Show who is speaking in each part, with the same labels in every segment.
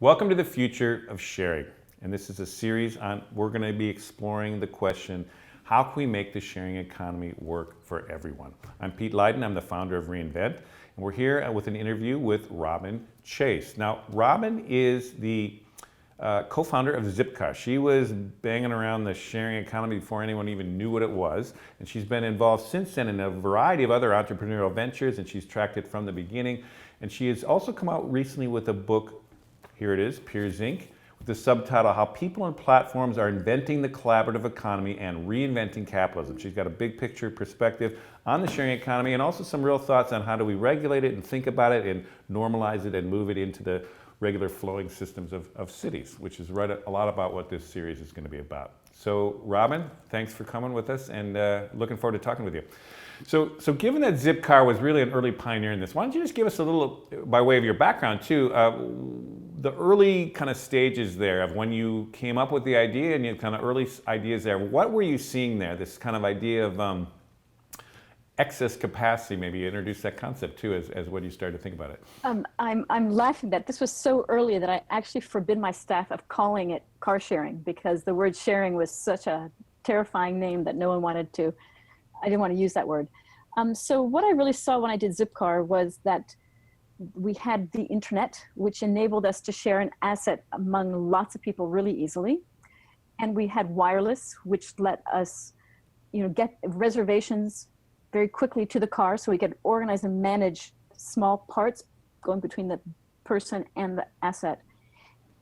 Speaker 1: Welcome to the Future of Sharing. And this is a series on, we're going to be exploring the question, how can we make the sharing economy work for everyone? I'm Pete Leiden, I'm the founder of Reinvent, and we're here with an interview with Robin Chase. Now, Robin is the co-founder of Zipcar. She was banging around the sharing economy before anyone even knew what it was, and she's been involved since then in a variety of other entrepreneurial ventures, and she's tracked it from the beginning. And she has also come out recently with a book. Here it is, Peers Inc., with the subtitle, How People and Platforms Are Inventing the Collaborative Economy and Reinventing Capitalism. She's got a big picture perspective on the sharing economy and also some real thoughts on how do we regulate it and think about it and normalize it and move it into the regular flowing systems of cities, which is right a lot about what this series is going to be about. So Robin, thanks for coming with us and looking forward to talking with you. So given that Zipcar was really an early pioneer in this, why don't you just give us a little, by way of your background too, the early kind of stages there of when you came up with the idea and your kind of early ideas there. What were you seeing there? This kind of idea of excess capacity, maybe introduce that concept too as when you started to think about it.
Speaker 2: I'm laughing that this was so early that I actually forbid my staff of calling it car sharing because the word sharing was such a terrifying name that no one wanted to. I didn't want to use that word. So what I really saw when I did Zipcar was that we had the internet, which enabled us to share an asset among lots of people really easily. And we had wireless, which let us, get reservations very quickly to the car so we could organize and manage small parts going between the person and the asset.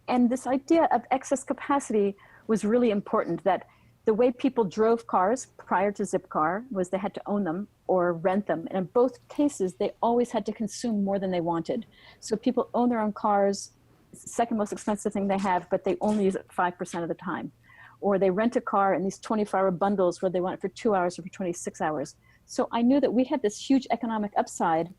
Speaker 2: And this idea of excess capacity was really important, that the way people drove cars prior to Zipcar was they had to own them or rent them. And in both cases, they always had to consume more than they wanted. So people own their own cars, it's the second most expensive thing they have, but they only use it 5% of the time. Or they rent a car in these 24-hour bundles where they want it for 2 hours or for 26 hours. So I knew that we had this huge economic upside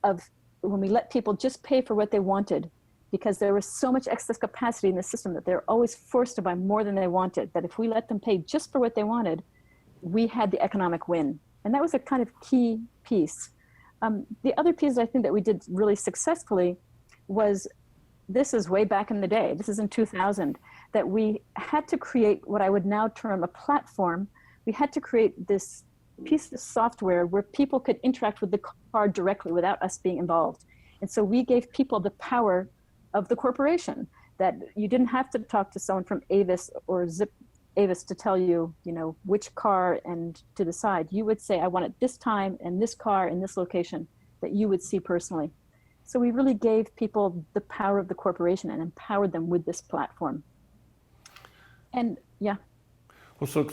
Speaker 2: of when we let people just pay for what they wanted, because there was so much excess capacity in the system that they're always forced to buy more than they wanted, that if we let them pay just for what they wanted, we had the economic win. And that was a kind of key piece. The other piece I think that we did really successfully was, this is way back in the day, this is in 2000, that we had to create what I would now term a platform. We had to create this piece of software where people could interact with the car directly without us being involved. And so we gave people the power of the corporation, that you didn't have to talk to someone from Avis or Avis to tell you, which car and to decide. You would say, I want it this time and this car in this location that you would see personally. So we really gave people the power of the corporation and empowered them with this platform. And yeah.
Speaker 1: Well, so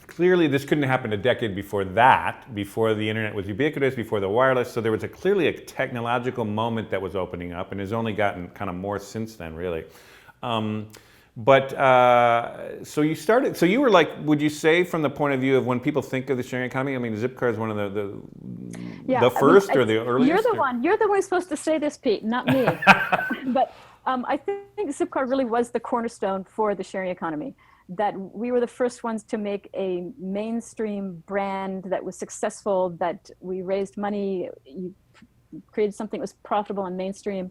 Speaker 1: clearly this couldn't happen a decade before that, before the internet was ubiquitous, before the wireless. So there was clearly a technological moment that was opening up, and has only gotten kind of more since then, really. So you started. So you were like, would you say, from the point of view of when people think of the sharing economy? I mean, Zipcar is one of the first or the earliest.
Speaker 2: You're the one. You're the one who's supposed to say this, Pete, not me. But I think Zipcar really was the cornerstone for the sharing economy. That we were the first ones to make a mainstream brand that was successful, that we raised money, you created something that was profitable and mainstream.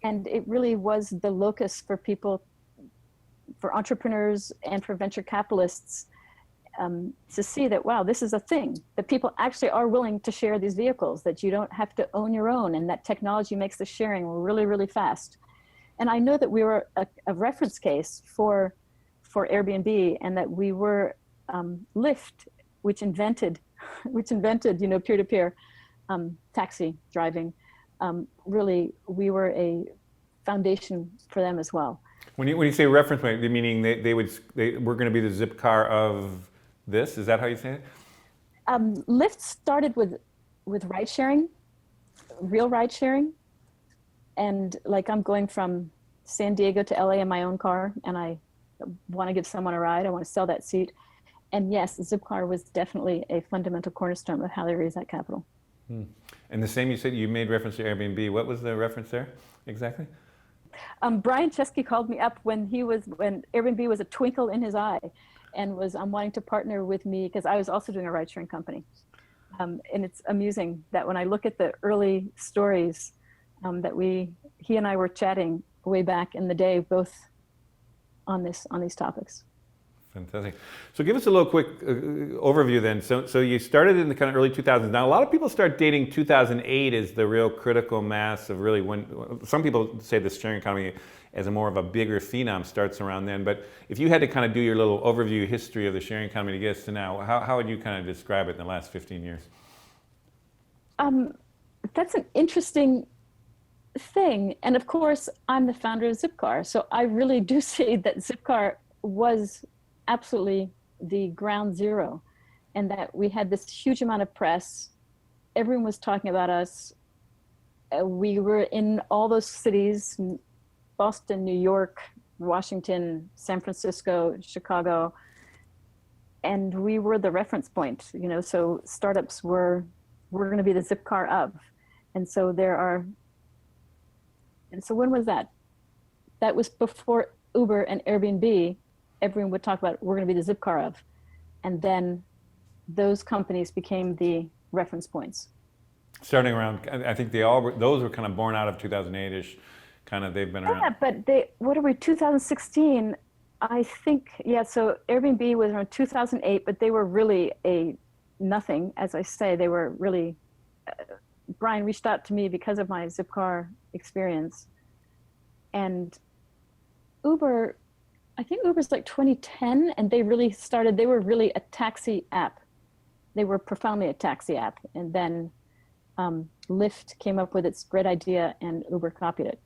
Speaker 2: And it really was the locus for people, for entrepreneurs and for venture capitalists to see that, wow, this is a thing, that people actually are willing to share these vehicles, that you don't have to own your own, and that technology makes the sharing really, really fast. And I know that we were a reference case for Airbnb, and that we were Lyft, which invented peer-to-peer taxi driving. Really, we were a foundation for them as well.
Speaker 1: When you say reference point, meaning they were going to be the Zipcar of this? Is that how you say it?
Speaker 2: Lyft started with ride sharing, real ride sharing, and like I'm going from San Diego to LA in my own car, and I want to give someone a ride, I want to sell that seat. And yes, Zipcar was definitely a fundamental cornerstone of how they raised that capital.
Speaker 1: And the same, you said you made reference to Airbnb. What was the reference there exactly?
Speaker 2: Brian Chesky called me up when Airbnb was a twinkle in his eye, and was wanting to partner with me because I was also doing a ride sharing company. And it's amusing that when I look at the early stories that we he and I were chatting way back in the day, both on these topics.
Speaker 1: Fantastic. So give us a little quick overview then. So you started in the kind of early 2000s. Now a lot of people start dating 2008 as the real critical mass of really when, some people say the sharing economy as a more of a bigger phenom starts around then. But if you had to kind of do your little overview history of the sharing economy to get us to now, how would you kind of describe it in the last 15 years?
Speaker 2: That's an interesting thing. And of course, I'm the founder of Zipcar. So I really do say that Zipcar was absolutely the ground zero, and that we had this huge amount of press. Everyone was talking about us. We were in all those cities, Boston, New York, Washington, San Francisco, Chicago, and we were the reference point, you know, so startups we're going to be the Zipcar of. And so when was that? That was before Uber and Airbnb. Everyone would talk about, we're going to be the Zipcar of. And then those companies became the reference points.
Speaker 1: Starting around, I think those were kind of born out of 2008-ish, kind of, they've been around.
Speaker 2: Yeah, but what are we, 2016? I think, yeah, so Airbnb was around 2008, but they were really a nothing. As I say, they were really, Brian reached out to me because of my Zipcar experience. And Uber, I think Uber's like 2010, and they were really a taxi app. They were profoundly a taxi app. And then Lyft came up with its great idea and Uber copied it.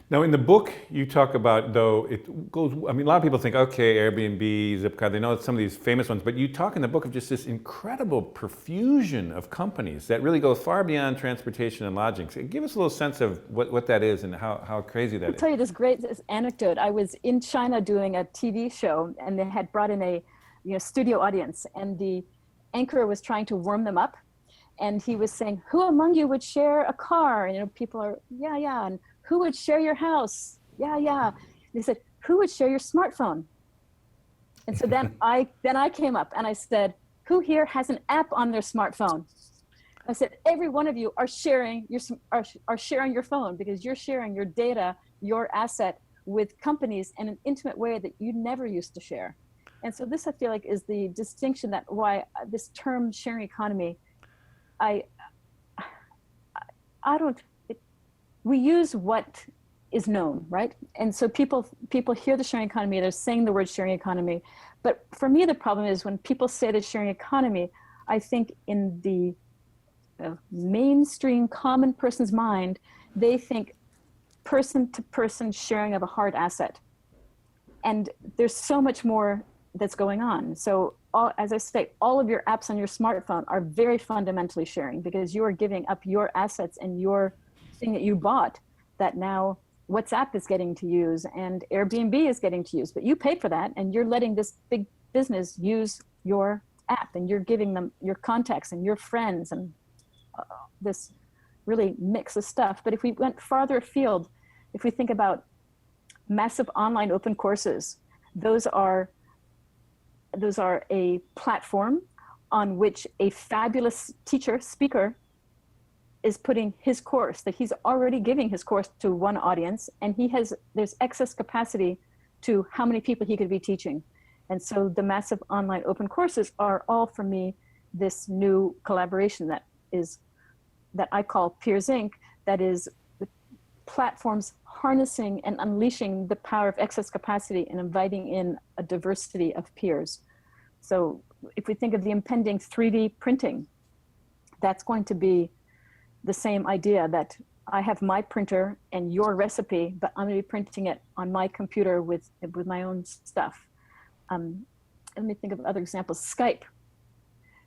Speaker 1: Now in the book you talk about, though, it goes, I mean, a lot of people think, okay, Airbnb, Zipcar, they know some of these famous ones, but you talk in the book of just this incredible profusion of companies that really go far beyond transportation and lodging. So give us a little sense of what that is and how crazy that is.
Speaker 2: I'll tell you this anecdote. I was in China doing a TV show, and they had brought in a studio audience, and the anchor was trying to warm them up. And he was saying, who among you would share a car? And people are, yeah. And who would share your house? Yeah. They said, who would share your smartphone? And so then I came up and I said, who here has an app on their smartphone? I said, every one of you are sharing your phone, because you're sharing your data, your asset with companies in an intimate way that you never used to share. And so this, I feel like, is the distinction that why this term sharing economy, we use what is known, right? And so people hear the sharing economy, they're saying the word sharing economy. But for me, the problem is when people say the sharing economy, I think in the mainstream common person's mind, they think person to person sharing of a hard asset. And there's so much more that's going on. So as I say, all of your apps on your smartphone are very fundamentally sharing, because you are giving up your assets and your thing that you bought that now WhatsApp is getting to use and Airbnb is getting to use, but you paid for that, and you're letting this big business use your app, and you're giving them your contacts and your friends and this really mix of stuff. But if we went farther afield, if we think about massive online open courses, those are a platform on which a fabulous teacher, speaker, is putting his course, that he's already giving his course to one audience, and there's excess capacity to how many people he could be teaching. And so the massive online open courses are all, for me, this new collaboration that I call Peers Inc., that is the platforms harnessing and unleashing the power of excess capacity and inviting in a diversity of peers. So if we think of the impending 3D printing, that's going to be the same idea, that I have my printer and your recipe, but I'm going to be printing it on my computer with my own stuff. Let me think of other examples. Skype.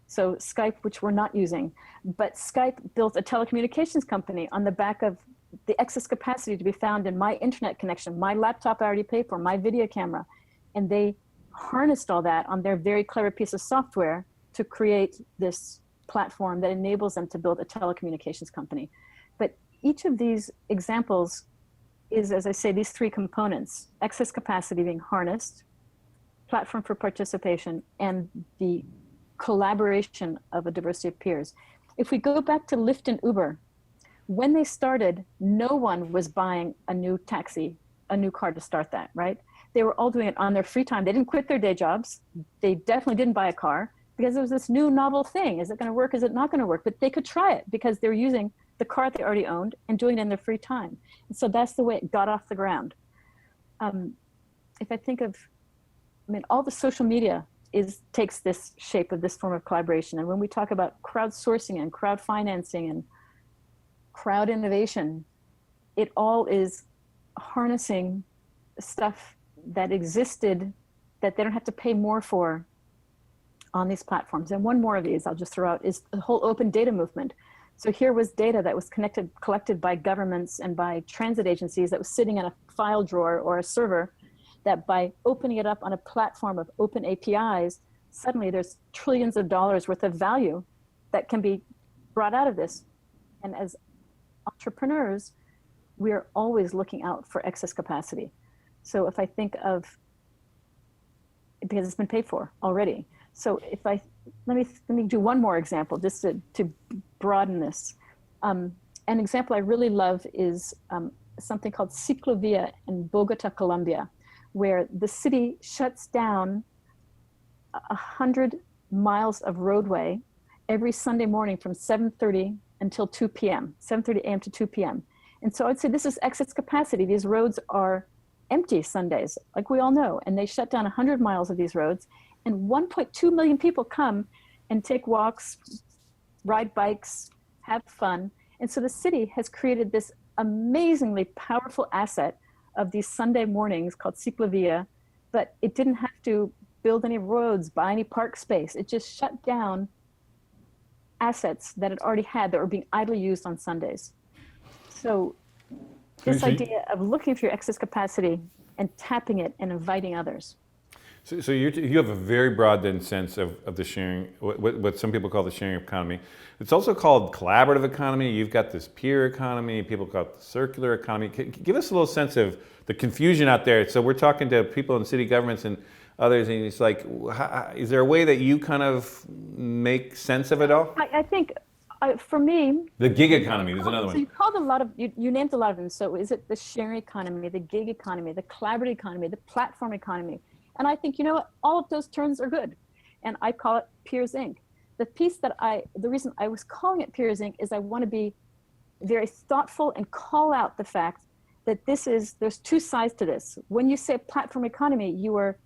Speaker 2: So Skype, which we're not using, but Skype built a telecommunications company on the back of the excess capacity to be found in my internet connection, my laptop I already paid for, my video camera. And they harnessed all that on their very clever piece of software to create this platform that enables them to build a telecommunications company. But each of these examples is, as I say, these three components: excess capacity being harnessed, platform for participation, and the collaboration of a diversity of peers. If we go back to Lyft and Uber, when they started, no one was buying a new taxi, a new car to start that, right? They were all doing it on their free time. They didn't quit their day jobs. They definitely didn't buy a car because it was this new novel thing. Is it going to work? Is it not going to work? But they could try it because they were using the car they already owned and doing it in their free time. And so that's the way it got off the ground. If I think of, I mean, all the social media takes this shape of this form of collaboration. And when we talk about crowdsourcing and crowd financing and crowd innovation, it all is harnessing stuff that existed that they don't have to pay more for on these platforms. And one more of these I'll just throw out is the whole open data movement. So here was data that was collected by governments and by transit agencies that was sitting in a file drawer or a server, that by opening it up on a platform of open APIs, suddenly there's trillions of dollars worth of value that can be brought out of this. And as entrepreneurs, we are always looking out for excess capacity. So if I think of, because it's been paid for already. So if let me do one more example just to broaden this. An example I really love is something called Ciclovia in Bogota, Colombia, where the city shuts down 100 miles of roadway every Sunday morning from 7:30 until 2 p.m., 7:30 a.m. to 2 p.m. And so I'd say this is excess capacity. These roads are empty Sundays, like we all know, and they shut down 100 miles of these roads, and 1.2 million people come and take walks, ride bikes, have fun. And so the city has created this amazingly powerful asset of these Sunday mornings called Ciclovia, but it didn't have to build any roads, buy any park space. It just shut down assets that it already had that were being idly used on Sundays. So this idea of looking for your excess capacity and tapping it and inviting others.
Speaker 1: So you have a very broad then sense of the sharing, what some people call the sharing economy. It's also called collaborative economy. You've got this peer economy. People call it the circular economy. Give us a little sense of the confusion out there. So we're talking to people in city governments and others, and it's like, is there a way that you kind of make sense of it all?
Speaker 2: I think for me,
Speaker 1: the gig economy is another one.
Speaker 2: So you called a lot of, you named a lot of them. So is it the sharing economy, the gig economy, the collaborative economy, the platform economy? And I think, you know what, all of those terms are good. And I call it Peers Inc. The reason I was calling it Peers Inc. is I want to be very thoughtful and call out the fact that there's two sides to this. When you say platform economy, you are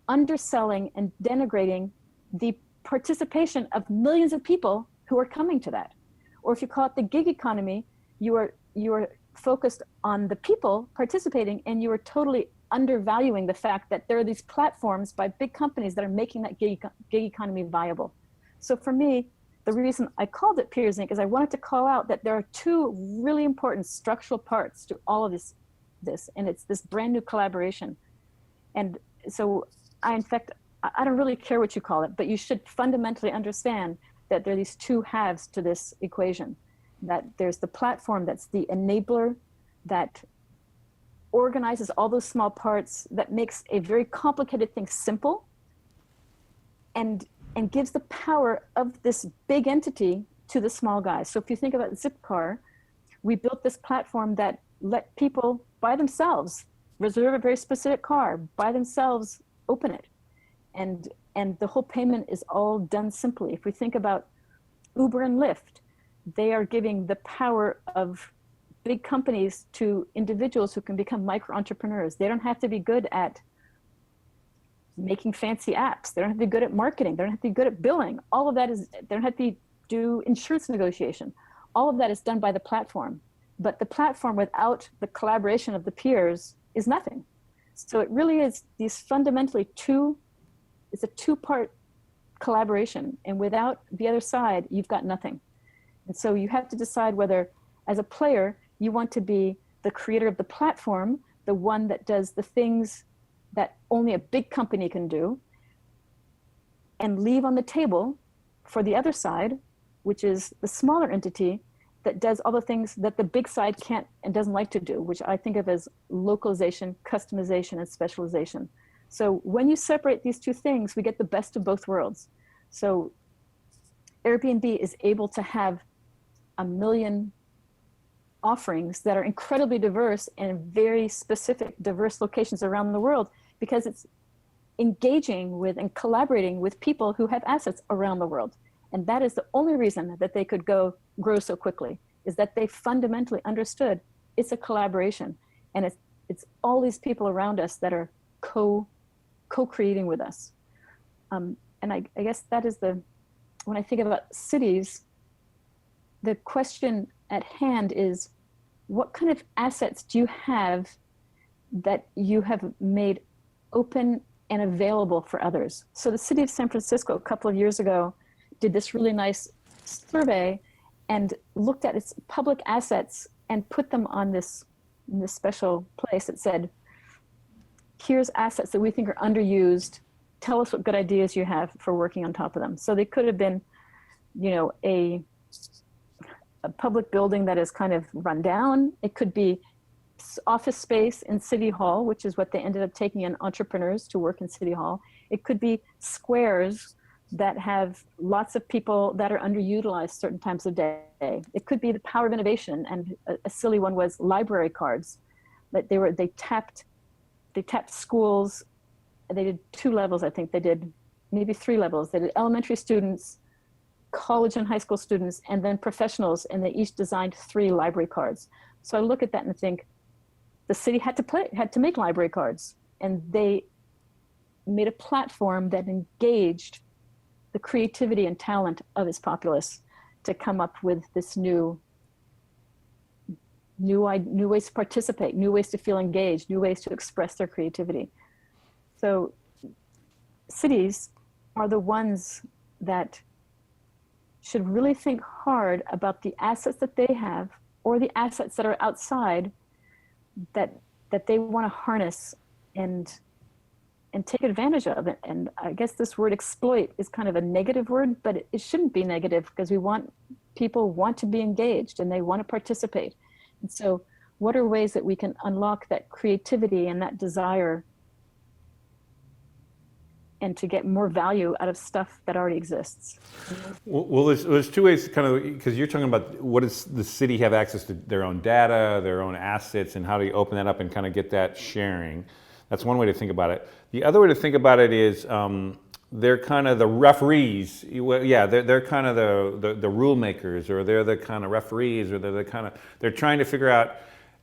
Speaker 2: underselling and denigrating the participation of millions of people who are coming to that. Or if you call it the gig economy, you are focused on the people participating, and you are totally undervaluing the fact that there are these platforms by big companies that are making that gig economy viable. So for me, the reason I called it Peers Inc. is I wanted to call out that there are two really important structural parts to all of this, and it's this brand new collaboration. And so I don't really care what you call it, but you should fundamentally understand that there are these two halves to this equation, that there's the platform that's the enabler that organizes all those small parts, that makes a very complicated thing simple, and gives the power of this big entity to the small guys. So if you think about Zipcar, we built this platform that let people by themselves reserve a very specific car, by themselves open it. And the whole payment is all done simply. If we think about Uber and Lyft, they are giving the power of big companies to individuals who can become micro entrepreneurs. They don't have to be good at making fancy apps. They don't have to be good at marketing. They don't have to be good at billing. All of that they don't have to do insurance negotiation. All of that is done by the platform. But the platform without the collaboration of the peers is nothing. So it really is these fundamentally it's a two-part collaboration. And without the other side, you've got nothing. And so you have to decide whether, as a player, you want to be the creator of the platform, the one that does the things that only a big company can do, and leave on the table for the other side, which is the smaller entity that does all the things that the big side can't and doesn't like to do, which I think of as localization, customization, and specialization. So when you separate these two things, we get the best of both worlds. So Airbnb is able to have 1 million offerings that are incredibly diverse and very specific, diverse locations around the world, because it's engaging with and collaborating with people who have assets around the world. And that is the only reason that they could grow so quickly, is that they fundamentally understood it's a collaboration. And it's all these people around us that are co-creating with us. And I guess that is when I think about cities, the question at hand is, what kind of assets do you have that you have made open and available for others? So the city of San Francisco a couple of years ago did this really nice survey and looked at its public assets and put them on this special place that said, here's assets that we think are underused. Tell us what good ideas you have for working on top of them. So they could have been, a public building that is kind of run down. It could be office space in City Hall, which is what they ended up taking in entrepreneurs to work in City Hall. It could be squares that have lots of people that are underutilized certain times of day. It could be the power of innovation, and a silly one was library cards. That they tapped schools. They did 2 levels, I think. They did maybe 3 levels. They did elementary students, college and high school students, and then professionals, and they each designed 3 library cards. So I look at that and think, the city had to make library cards, and they made a platform that engaged the creativity and talent of its populace to come up with this new ways to participate, new ways to feel engaged, new ways to express their creativity. So cities are the ones that should really think hard about the assets that they have, or the assets that are outside that they want to harness and take advantage of it. And I guess this word exploit is kind of a negative word, but it shouldn't be negative, because people want to be engaged and they want to participate. And so what are ways that we can unlock that creativity and that desire, and to get more value out of stuff that already exists?
Speaker 1: Well, there's 2 ways, kind of, because you're talking about what does the city have access to their own data, their own assets, and how do you open that up and kind of get that sharing? That's one way to think about it. The other way to think about it is they're kind of the referees. Yeah, they're kind of the rule makers, or they're the kind of referees, or they're trying to figure out.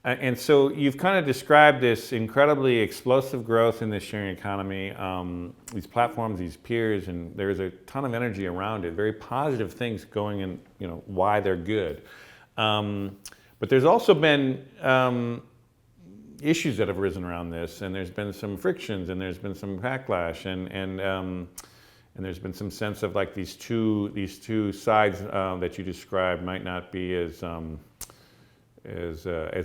Speaker 1: And so you've kind of described this incredibly explosive growth in the sharing economy, these platforms, these peers, and there's a ton of energy around it, very positive things going in, why they're good. But there's also been issues that have arisen around this, and there's been some frictions, and there's been some backlash, and there's been some sense of like these two sides that you described might not be as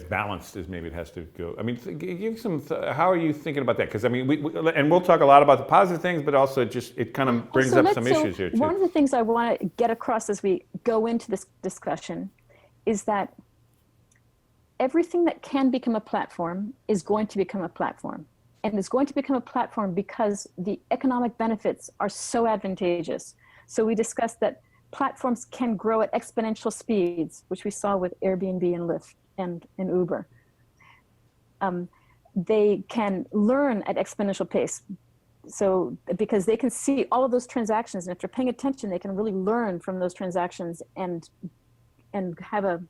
Speaker 1: balanced as maybe it has to go. I mean, give some. How are you thinking about that? Because I mean, we'll talk a lot about the positive things, but also it kind of brings up some issues here too.
Speaker 2: One of the things I want to get across as we go into this discussion is that everything that can become a platform is going to become a platform, and is going to become a platform because the economic benefits are so advantageous. So we discussed that platforms can grow at exponential speeds, which we saw with Airbnb and Lyft and Uber. They can learn at exponential pace. So because they can see all of those transactions, and if they're paying attention, they can really learn from those transactions and have a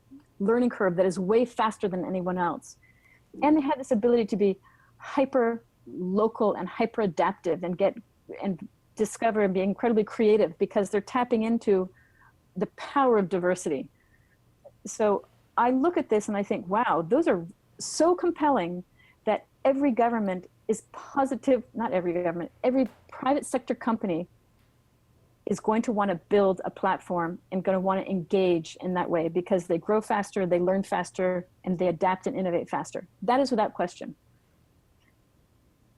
Speaker 2: learning curve that is way faster than anyone else. And they have this ability to be hyper local and hyper adaptive and discover and be incredibly creative, because they're tapping into the power of diversity. So I look at this and I think, wow, those are so compelling that every government is positive, not every government, every private sector company is going to want to build a platform and going to want to engage in that way, because they grow faster, they learn faster, and they adapt and innovate faster. That is without question.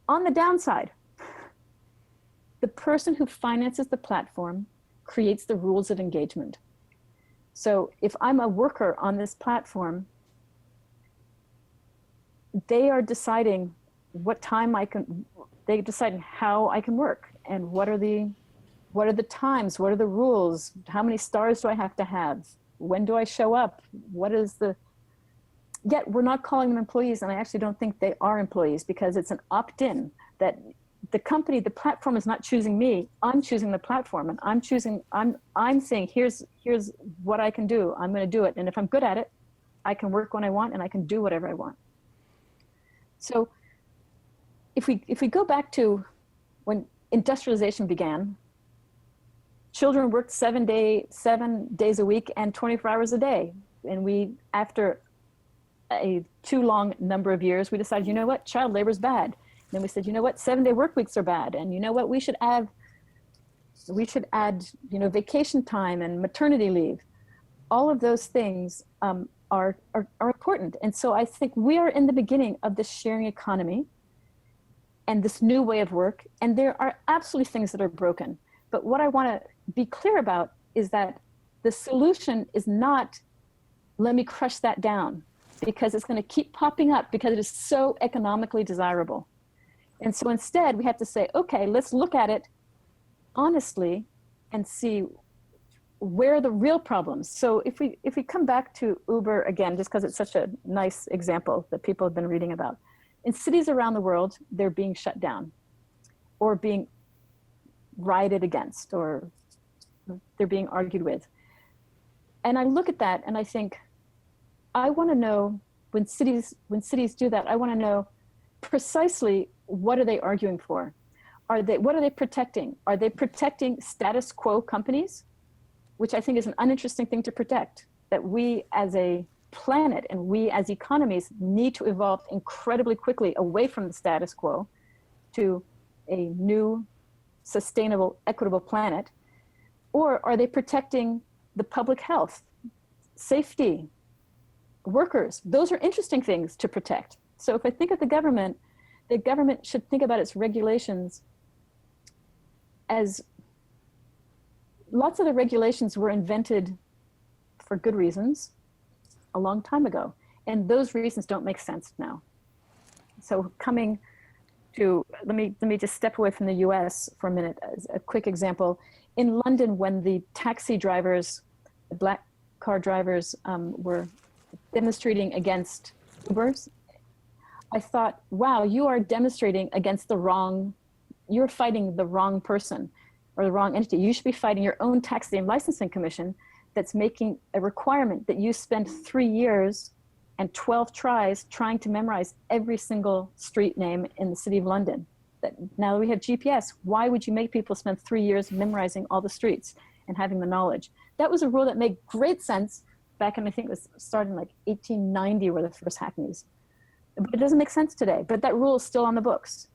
Speaker 2: On the downside, the person who finances the platform creates the rules of engagement. So if I'm a worker on this platform, they are deciding what time they're deciding how I can work, and what are the times, what are the rules, how many stars do I have to have, when do I show up, what is the yet we're not calling them employees, and I actually don't think they are employees, because it's an opt-in that the company, the platform is not choosing me. I'm choosing the platform, and I'm saying, here's what I can do. I'm going to do it. And if I'm good at it, I can work when I want, and I can do whatever I want. So if we go back to when industrialization began, children worked 7 days a week and 24 hours a day. And we, after a too long number of years, we decided, you know what, child labor is bad. Then we said, you know what, 7-day work weeks are bad. And you know what, we should add, vacation time and maternity leave. All of those things are important. And so I think we are in the beginning of this sharing economy and this new way of work. And there are absolutely things that are broken. But what I want to be clear about is that the solution is not, let me crush that down, because it's going to keep popping up because it is so economically desirable. And so instead we have to say, okay, let's look at it honestly and see where are the real problems. So if we come back to Uber again, just because it's such a nice example that people have been reading about, in cities around the world, they're being shut down or being rioted against, or they're being argued with. And I look at that and I think, I want to know, when cities do that, I want to know precisely what are they arguing for? What are they protecting? Are they protecting status quo companies? Which I think is an uninteresting thing to protect, that we as a planet and we as economies need to evolve incredibly quickly away from the status quo to a new, sustainable, equitable planet. Or are they protecting the public health, safety, workers? Those are interesting things to protect. So if I think of the government should think about its regulations as, lots of the regulations were invented for good reasons a long time ago, and those reasons don't make sense now. So coming to, let me just step away from the US for a minute as a quick example. In London, when the taxi drivers, the black car drivers were demonstrating against Ubers, I thought, wow, you are demonstrating against you're fighting the wrong person or the wrong entity. You should be fighting your own taxi and licensing commission that's making a requirement that you spend 3 years and 12 tries trying to memorize every single street name in the city of London. That now that we have GPS, why would you make people spend 3 years memorizing all the streets and having the knowledge? That was a rule that made great sense back in, I think it was starting like 1890 were the first hackneys. But it doesn't make sense today, but that rule is still on the books.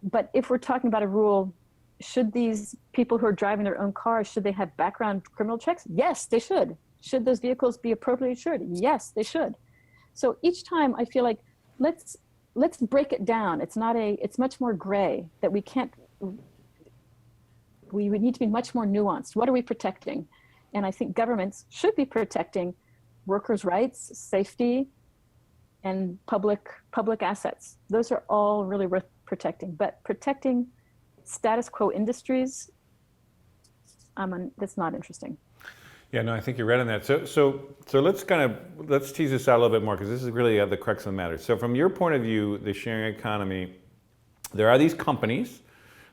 Speaker 2: But if we're talking about a rule, should these people who are driving their own cars, should they have background criminal checks? Yes, they should. Should those vehicles be appropriately insured? Yes, they should. So each time I feel like, let's break it down. It's much more gray, that we would need to be much more nuanced. What are we protecting? And I think governments should be protecting workers' rights, safety, and public assets. Those are all really worth protecting. But protecting status quo industries, that's not interesting.
Speaker 1: Yeah, no, I think you're right on that. So let's tease this out a little bit more, because this is really the crux of the matter. So from your point of view, the sharing economy, there are these companies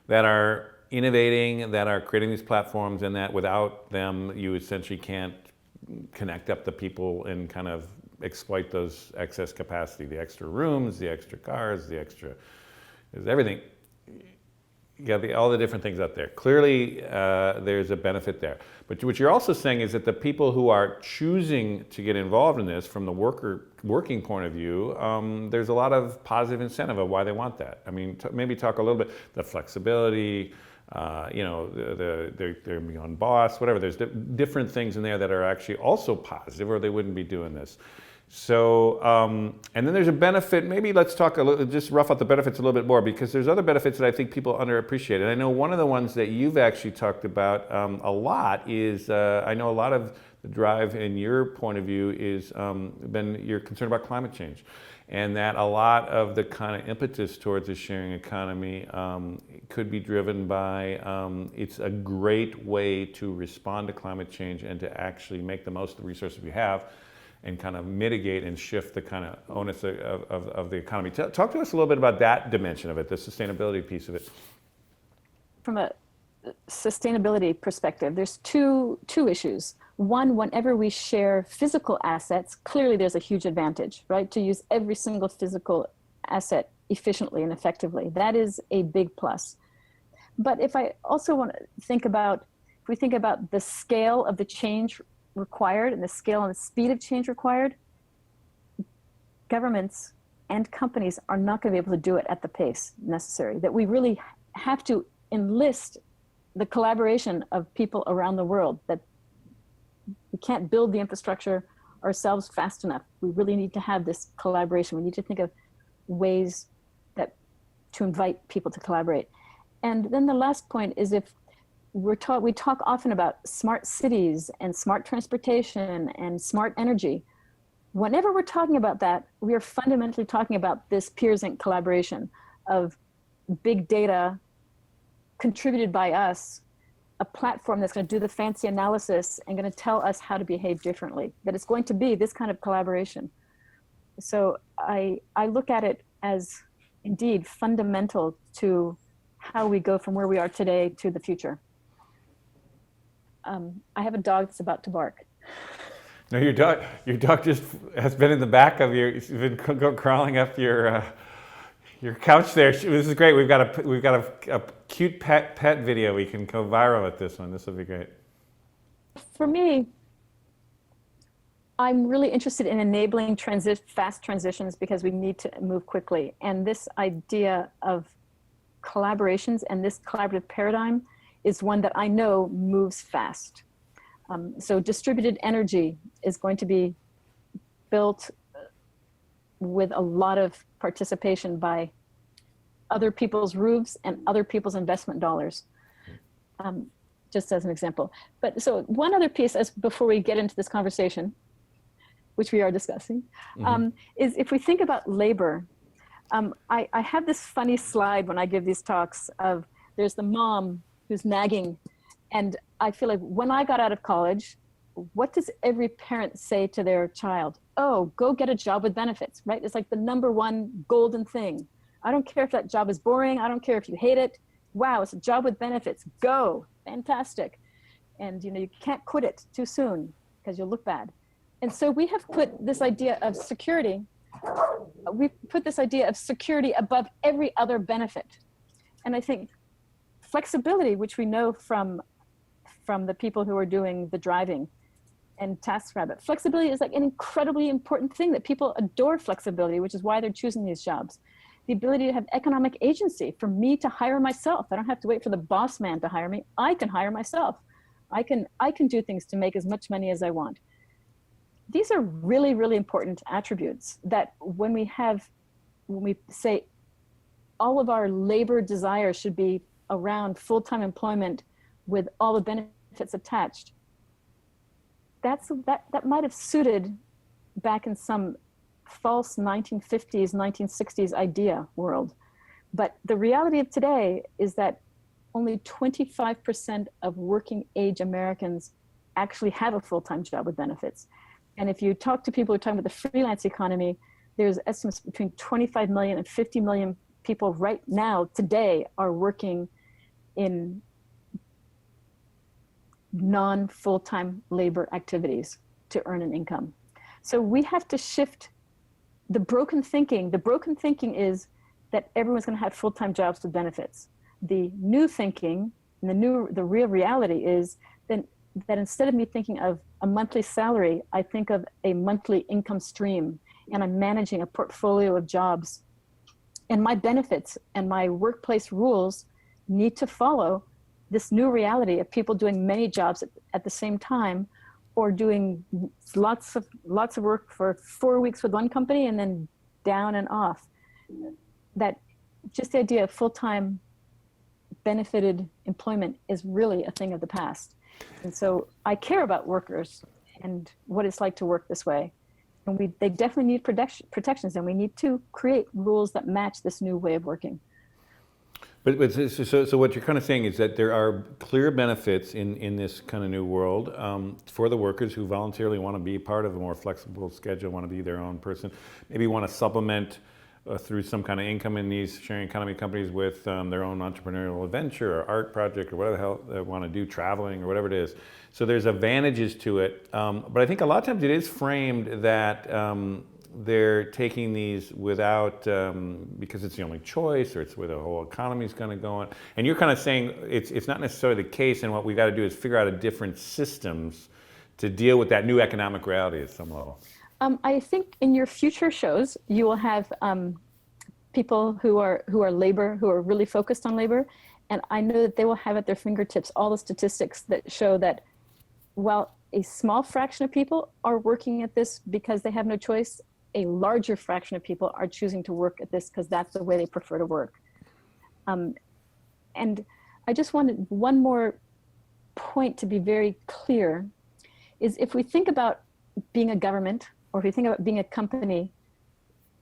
Speaker 1: that are innovating, that are creating these platforms, and that without them, you essentially can't connect up the people and kind of exploit those excess capacity, the extra rooms, the extra cars, there's everything. You got all the different things out there. Clearly, there's a benefit there. But what you're also saying is that the people who are choosing to get involved in this from the working point of view, there's a lot of positive incentive of why they want that. I mean, maybe talk a little bit, the flexibility, they're beyond boss, whatever. There's different things in there that are actually also positive, or they wouldn't be doing this. So, and then there's a benefit. Maybe let's talk just rough out the benefits a little bit more, because there's other benefits that I think people underappreciate. And I know one of the ones that you've actually talked about a lot is, I know a lot of the drive in your point of view is you're concerned about climate change. And that a lot of the kind of impetus towards the sharing economy could be driven by, it's a great way to respond to climate change and to actually make the most of the resources we have, and kind of mitigate and shift the kind of onus of the economy. Talk to us a little bit about that dimension of it, the sustainability piece of it.
Speaker 2: From a sustainability perspective, there's two issues. One, whenever we share physical assets, clearly there's a huge advantage, right? To use every single physical asset efficiently and effectively. That is a big plus. But if I also want to think about, if we think about the scale of the change required and the scale and the speed of change required, governments and companies are not going to be able to do it at the pace necessary. That we really have to enlist the collaboration of people around the world, that we can't build the infrastructure ourselves fast enough. We really need to have this collaboration. We need to think of ways that to invite people to collaborate. And then the last point is, if we talk often about smart cities and smart transportation and smart energy. Whenever we're talking about that, we are fundamentally talking about this peer-zinc collaboration of big data contributed by us, a platform that's going to do the fancy analysis and going to tell us how to behave differently, that it's going to be this kind of collaboration. So I look at it as indeed fundamental to how we go from where we are today to the future. I have a dog that's about to bark.
Speaker 1: No, your dog just has been in the back of she's been crawling up your couch there. This is great. We've got a cute pet video. We can go viral with this one. This will be great.
Speaker 2: For me, I'm really interested in enabling fast transitions because we need to move quickly. And this idea of collaborations and this collaborative paradigm is one that I know moves fast. So distributed energy is going to be built with a lot of participation by other people's roofs and other people's investment dollars, just as an example. But so one other piece, before we get into this conversation, which we are discussing, is if we think about labor, I have this funny slide when I give these talks of there's the mom who's nagging. And I feel like when I got out of college, what does every parent say to their child? Oh, go get a job with benefits, right? It's like the number one golden thing. I don't care if that job is boring. I don't care if you hate it. Wow, it's a job with benefits. Go, fantastic. And you can't quit it too soon because you'll look bad. And so we have put this idea of security, above every other benefit. And I think flexibility, which we know from the people who are doing the driving and TaskRabbit, flexibility is like an incredibly important thing, that people adore flexibility, which is why they're choosing these jobs. The ability to have economic agency, for me to hire myself. I don't have to wait for the boss man to hire me. I can hire myself. I can do things to make as much money as I want. These are really, really important attributes that when we say all of our labor desires should be around full-time employment with all the benefits attached, that might have suited back in some false 1950s, 1960s idea world. But the reality of today is that only 25% of working age Americans actually have a full-time job with benefits. And if you talk to people who are talking about the freelance economy, there's estimates between 25 million and 50 million people right now today are working in non-full-time labor activities to earn an income. So we have to shift the broken thinking. The broken thinking is that everyone's going to have full-time jobs with benefits. The new thinking and the real reality is that instead of me thinking of a monthly salary, I think of a monthly income stream, and I'm managing a portfolio of jobs. And my benefits and my workplace rules need to follow this new reality of people doing many jobs at the same time, or doing lots of work for 4 weeks with one company and then down and off. That just the idea of full-time benefited employment is really a thing of the past. And so I care about workers and what it's like to work this way. And they definitely need protections, and we need to create rules that match this new way of working.
Speaker 1: So what you're kind of saying is that there are clear benefits in this kind of new world for the workers who voluntarily want to be part of a more flexible schedule, want to be their own person, maybe want to supplement through some kind of income in these sharing economy companies with their own entrepreneurial venture or art project or whatever the hell they want to do, traveling or whatever it is. So there's advantages to it. But I think a lot of times it is framed that they're taking these without, because it's the only choice or it's where the whole economy is going to go on. And you're kind of saying it's not necessarily the case, and what we've got to do is figure out a different systems to deal with that new economic reality at some level.
Speaker 2: I think in your future shows, you will have people who are labor, who are really focused on labor. And I know that they will have at their fingertips all the statistics that show that while a small fraction of people are working at this because they have no choice, a larger fraction of people are choosing to work at this because that's the way they prefer to work. And I just wanted one more point to be very clear, is if we think about being a government, or if you think about being a company,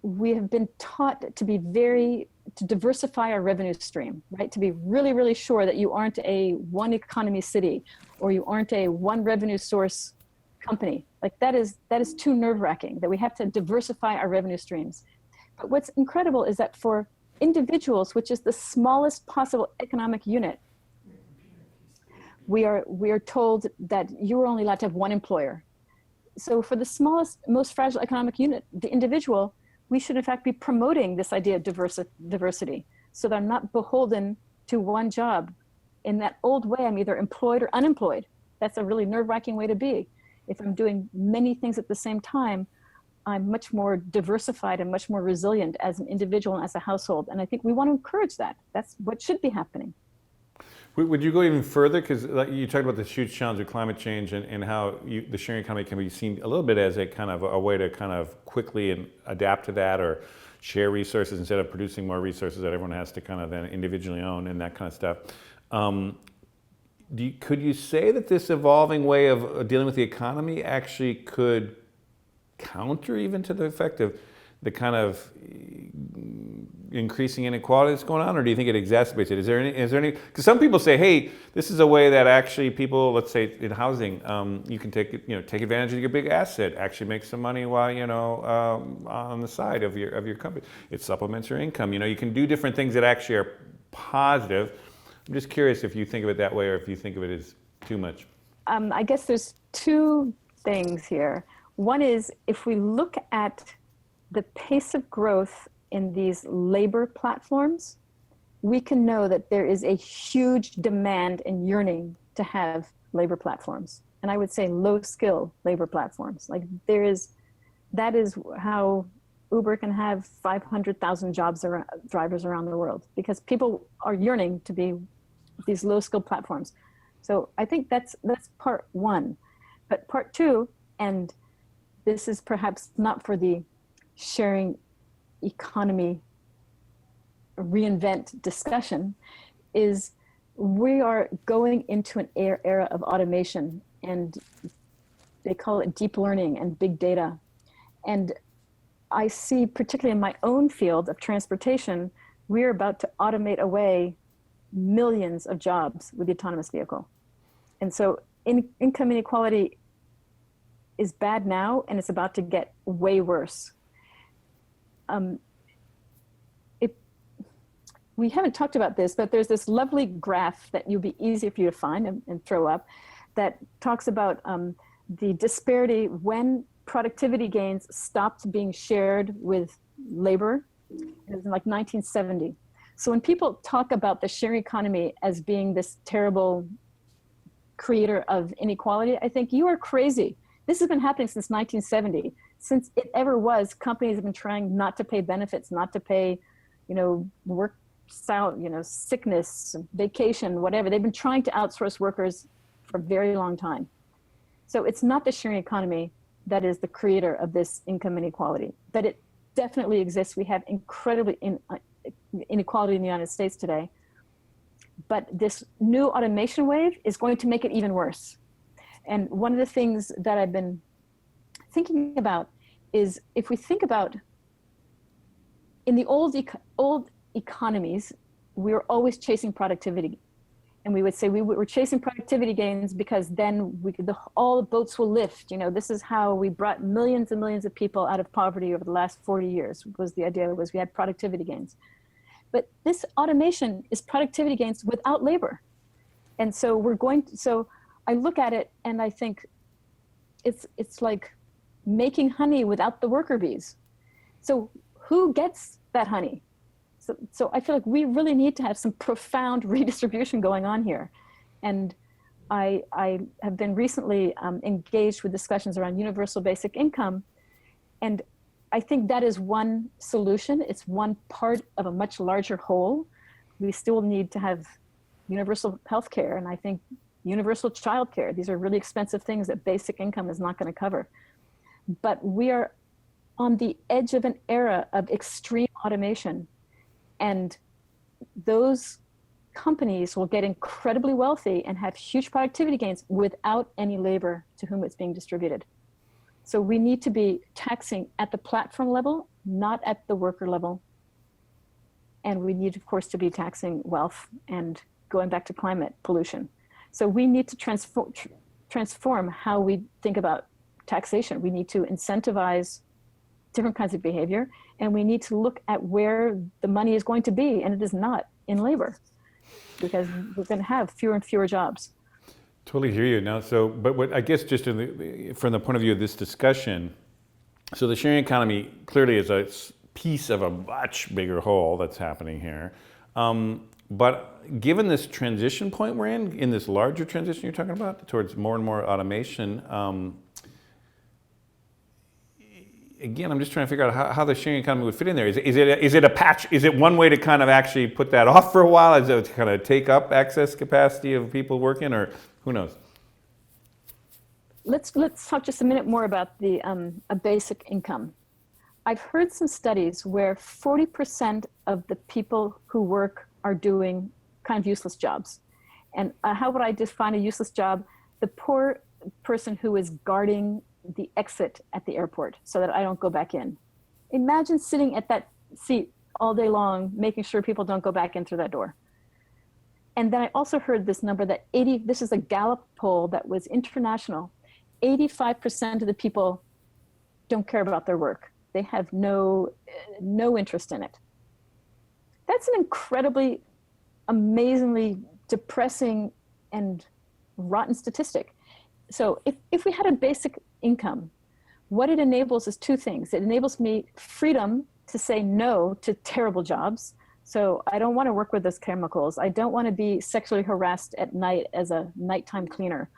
Speaker 2: we have been taught to diversify our revenue stream, right? To be really, really sure that you aren't a one economy city, or you aren't a one revenue source company. Like that is too nerve-wracking, that we have to diversify our revenue streams. But what's incredible is that for individuals, which is the smallest possible economic unit, we are told that you are only allowed to have one employer. So for the smallest, most fragile economic unit, the individual, we should in fact be promoting this idea of diversity, so that I'm not beholden to one job. In that old way, I'm either employed or unemployed. That's a really nerve-wracking way to be. If I'm doing many things at the same time, I'm much more diversified and much more resilient as an individual and as a household. And I think we want to encourage that. That's what should be happening.
Speaker 1: Would you go even further? Because like you talked about this huge challenge of climate change and how the sharing economy can be seen a little bit as a kind of a way to kind of quickly and adapt to that, or share resources instead of producing more resources that everyone has to kind of then individually own and that kind of stuff. Could you say that this evolving way of dealing with the economy actually could counter even to the effect of the kind of increasing inequality that's going on, or do you think it exacerbates it? Is there any? Because some people say, hey, this is a way that actually people, let's say in housing, you can take advantage of your big asset, actually make some money while on the side of your company. It supplements your income. You can do different things that actually are positive. I'm just curious if you think of it that way, or if you think of it as too much.
Speaker 2: I guess there's two things here. One is, if we look at the pace of growth in these labor platforms, we can know that there is a huge demand and yearning to have labor platforms. And I would say low skill labor platforms. Like that is how Uber can have 500,000 drivers around the world, because people are yearning to be these low skill platforms. So I think that's part one. But part two, and this is perhaps not for the sharing economy reinvent discussion, is we are going into an era of automation, and they call it deep learning and big data. And I see, particularly in my own field of transportation, we're about to automate away millions of jobs with the autonomous vehicle. And so income inequality is bad now, and it's about to get way worse. We haven't talked about this, but there's this lovely graph that you'll be easy for you to find and throw up, that talks about the disparity when productivity gains stopped being shared with labor. It was in like 1970. So when people talk about the sharing economy as being this terrible creator of inequality, I think you are crazy. This has been happening since 1970. Since it ever was, companies have been trying not to pay benefits, not to pay, work style, sickness, vacation, whatever. They've been trying to outsource workers for a very long time. So it's not the sharing economy that is the creator of this income inequality, but it definitely exists. We have incredibly inequality in the United States today. But this new automation wave is going to make it even worse. And one of the things that I've been thinking about is, if we think about in the old economies, we were always chasing productivity. And we would say we were chasing productivity gains because then all the boats will lift. This is how we brought millions and millions of people out of poverty over the last 40 years, was the idea, was we had productivity gains. But this automation is productivity gains without labor. And so so I look at it and I think it's like making honey without the worker bees. So who gets that honey? So I feel like we really need to have some profound redistribution going on here. And I have been recently engaged with discussions around universal basic income. And I think that is one solution. It's one part of a much larger whole. We still need to have universal health care, and I think universal child care. These are really expensive things that basic income is not going to cover. But we are on the edge of an era of extreme automation. And those companies will get incredibly wealthy and have huge productivity gains without any labor to whom it's being distributed. So we need to be taxing at the platform level, not at the worker level. And we need, of course, to be taxing wealth and going back to climate pollution. So we need to transform how we think about taxation. We need to incentivize different kinds of behavior, and we need to look at where the money is going to be, and it is not in labor, because we're going to have fewer and fewer jobs.
Speaker 1: Totally hear you now. So, but what I guess just from the point of view of this discussion, so the sharing economy clearly is a piece of a much bigger whole that's happening here. But given this transition point we're in this larger transition you're talking about towards more and more automation, again, I'm just trying to figure out how the sharing economy would fit in there. Is it a patch? Is it one way to kind of actually put that off for a while? Is it to kind of take up excess capacity of people working, or who knows?
Speaker 2: Let's talk just a minute more about the a basic income. I've heard some studies where 40% of the people who work are doing kind of useless jobs. And how would I define a useless job? The poor person who is guarding the exit at the airport so that I don't go back in. Imagine sitting at that seat all day long, making sure people don't go back in through that door. And then I also heard this number that this is a Gallup poll that was international, 85% of the people don't care about their work. They have no interest in it. That's an incredibly, amazingly depressing and rotten statistic. So if we had a basic income, what it enables is two things. It enables me freedom to say no to terrible jobs. So I don't want to work with those chemicals. I don't want to be sexually harassed at night as a nighttime cleaner.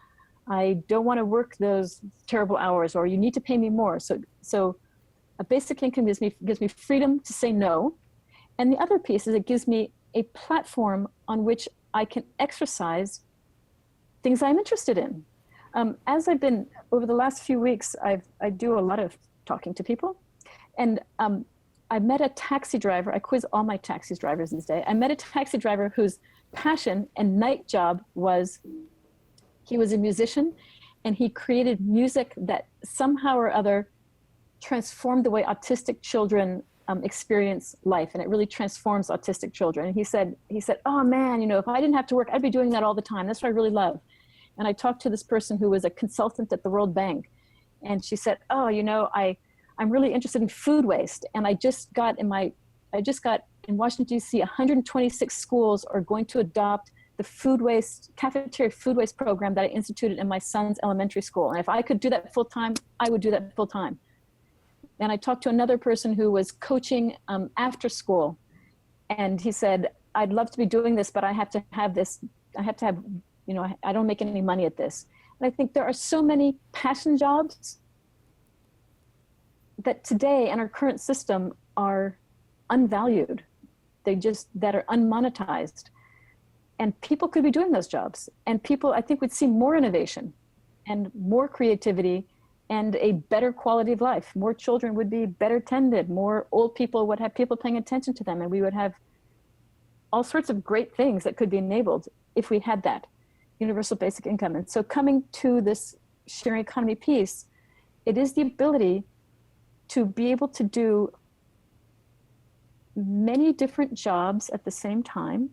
Speaker 2: I don't want to work those terrible hours, or you need to pay me more. So a basic income gives me freedom to say no. And the other piece is it gives me a platform on which I can exercise things I'm interested in. As I've been, over the last few weeks, I do a lot of talking to people. And I met a taxi driver. I quiz all my taxi drivers these days. I met a taxi driver whose passion and night job was, he was a musician, and he created music that somehow or other transformed the way autistic children experience life, and it really transforms autistic children. And he said, oh man, if I didn't have to work, I'd be doing that all the time. That's what I really love. And I talked to this person who was a consultant at the World Bank, and she said, oh, I'm really interested in food waste. And I just got in Washington, D.C., 126 schools are going to adopt the cafeteria food waste program that I instituted in my son's elementary school. And if I could do that full time, I would do that full time. And I talked to another person who was coaching after school. And he said, I'd love to be doing this, but I have to have this, I don't make any money at this. And I think there are so many passion jobs that today in our current system are unvalued. That are unmonetized. And people could be doing those jobs. And people, I think, would see more innovation and more creativity and a better quality of life. More children would be better tended. More old people would have people paying attention to them. And we would have all sorts of great things that could be enabled if we had that universal basic income. And so coming to this sharing economy piece, it is the ability to be able to do many different jobs at the same time.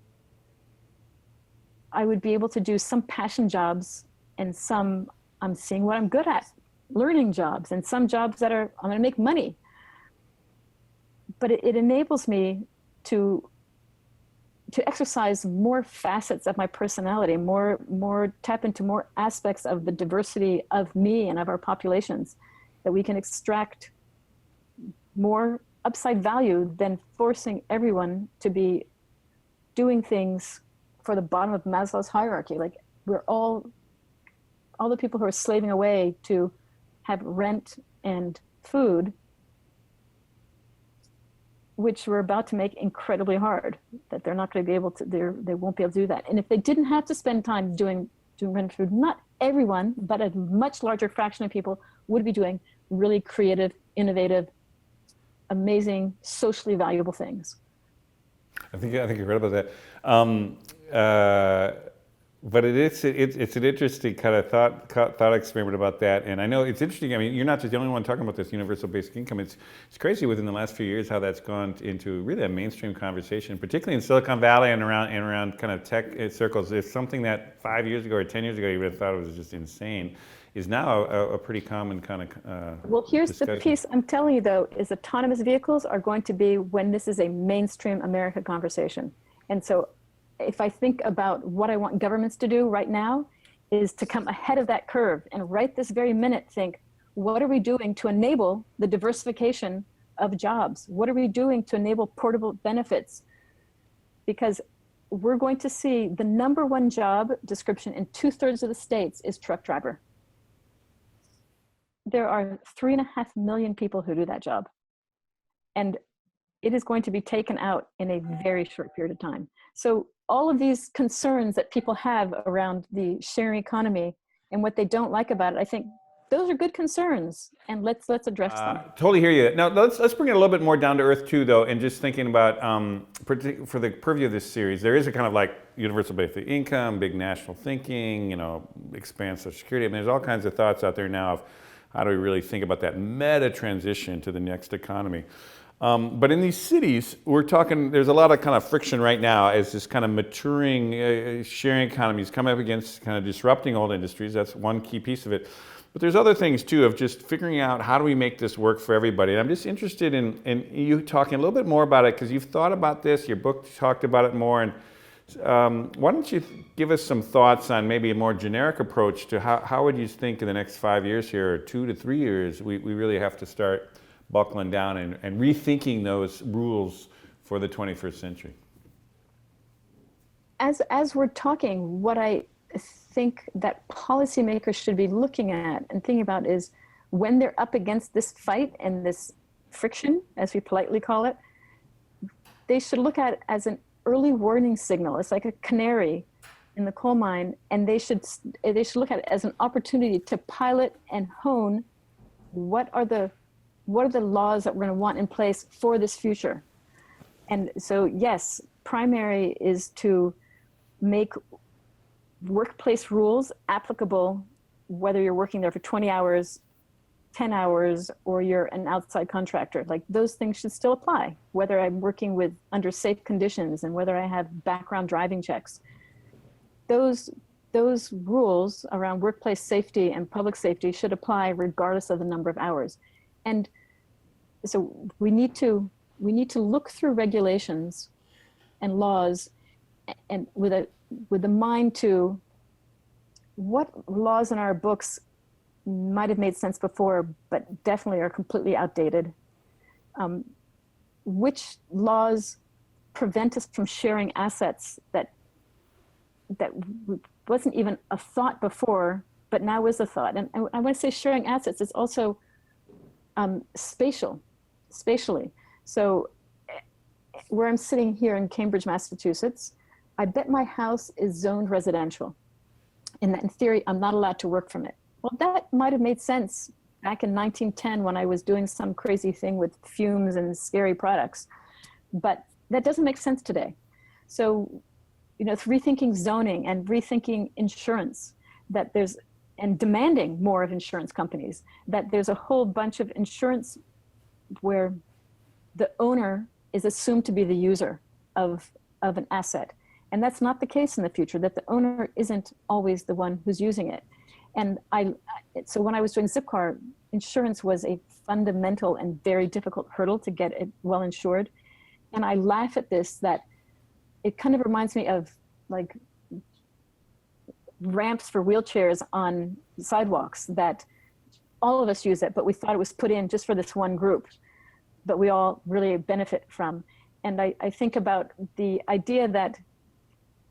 Speaker 2: I would be able to do some passion jobs and some I'm seeing what I'm good at, learning jobs, and some jobs that are I'm going to make money. But it enables me to exercise more facets of my personality, more tap into more aspects of the diversity of me and of our populations, that we can extract more upside value than forcing everyone to be doing things for the bottom of Maslow's hierarchy. Like we're all the people who are slaving away to have rent and food, which we're about to make incredibly hard, that they're not going to be able to, they won't be able to do that. And if they didn't have to spend time doing rent and food, not everyone, but a much larger fraction of people would be doing really creative, innovative, amazing, socially valuable things.
Speaker 1: I think you're right about that. But it's an interesting kind of thought experiment about that. And I know it's interesting. I mean, you're not just the only one talking about this universal basic income. It's crazy within the last few years how that's gone into really a mainstream conversation, particularly in Silicon Valley and around kind of tech circles. It's something that 5 years ago or 10 years ago you would have thought it was just insane, is now a pretty common kind of
Speaker 2: well, here's
Speaker 1: discussion.
Speaker 2: the piece I'm telling you, though, is autonomous vehicles are going to be when this is a mainstream America conversation. And so if I think about what I want governments to do right now, is to come ahead of that curve and right this very minute think, what are we doing to enable the diversification of jobs? What are we doing to enable portable benefits? Because we're going to see the number one job description in 2/3 of the states is truck driver. There are 3.5 million people who do that job. And it is going to be taken out in a very short period of time. So all of these concerns that people have around the sharing economy and what they don't like about it, I think those are good concerns, and let's address them.
Speaker 1: Totally hear you. Now let's bring it a little bit more down to earth too, though, and just thinking about for the purview of this series, there is a kind of like universal basic income, big national thinking, expand Social Security. I mean, there's all kinds of thoughts out there now of how do we really think about that meta transition to the next economy. But in these cities, we're talking, there's a lot of kind of friction right now as this kind of maturing sharing economies come up against kind of disrupting old industries. That's one key piece of it. But there's other things too of just figuring out how do we make this work for everybody. And I'm just interested in you talking a little bit more about it, because you've thought about this, your book talked about it more. And why don't you give us some thoughts on maybe a more generic approach to how would you think in the next 5 years here, or 2 to 3 years, we really have to start buckling down and rethinking those rules for the 21st century?
Speaker 2: As we're talking, what I think that policymakers should be looking at and thinking about is when they're up against this fight and this friction, as we politely call it, they should look at it as an early warning signal. It's like a canary in the coal mine, and they should look at it as an opportunity to pilot and hone what are the laws that we're going to want in place for this future. And so, yes, primary is to make workplace rules applicable, whether you're working there for 20 hours, 10 hours, or you're an outside contractor. Like, those things should still apply, whether I'm working under safe conditions and whether I have background driving checks. Those rules around workplace safety and public safety should apply regardless of the number of hours. And so we need to look through regulations and laws and with a mind to what laws in our books might have made sense before, but definitely are completely outdated. Which laws prevent us from sharing assets that wasn't even a thought before, but now is a thought. And I want to say sharing assets is also spatially. So where I'm sitting here in Cambridge, Massachusetts, I bet my house is zoned residential. And that in theory, I'm not allowed to work from it. Well, that might have made sense back in 1910 when I was doing some crazy thing with fumes and scary products. But that doesn't make sense today. So, rethinking zoning and rethinking insurance, and demanding more of insurance companies, that there's a whole bunch of insurance where the owner is assumed to be the user of an asset. And that's not the case in the future, that the owner isn't always the one who's using it. And so when I was doing Zipcar, insurance was a fundamental and very difficult hurdle to get it well insured. And I laugh at this, that it kind of reminds me of like ramps for wheelchairs on sidewalks, that all of us use it, but we thought it was put in just for this one group, but we all really benefit from. And I think about the idea that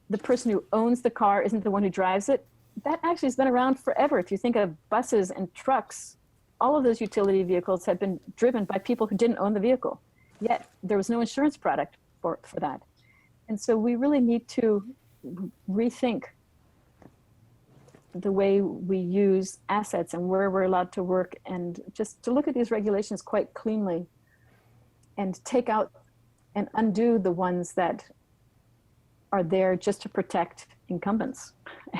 Speaker 2: the person who owns the car isn't the one who drives it. That actually has been around forever. If you think of buses and trucks, all of those utility vehicles have been driven by people who didn't own the vehicle, yet there was no insurance product for that. And so we really need to rethink the way we use assets and where we're allowed to work, and just to look at these regulations quite cleanly and take out and undo the ones that are there just to protect incumbents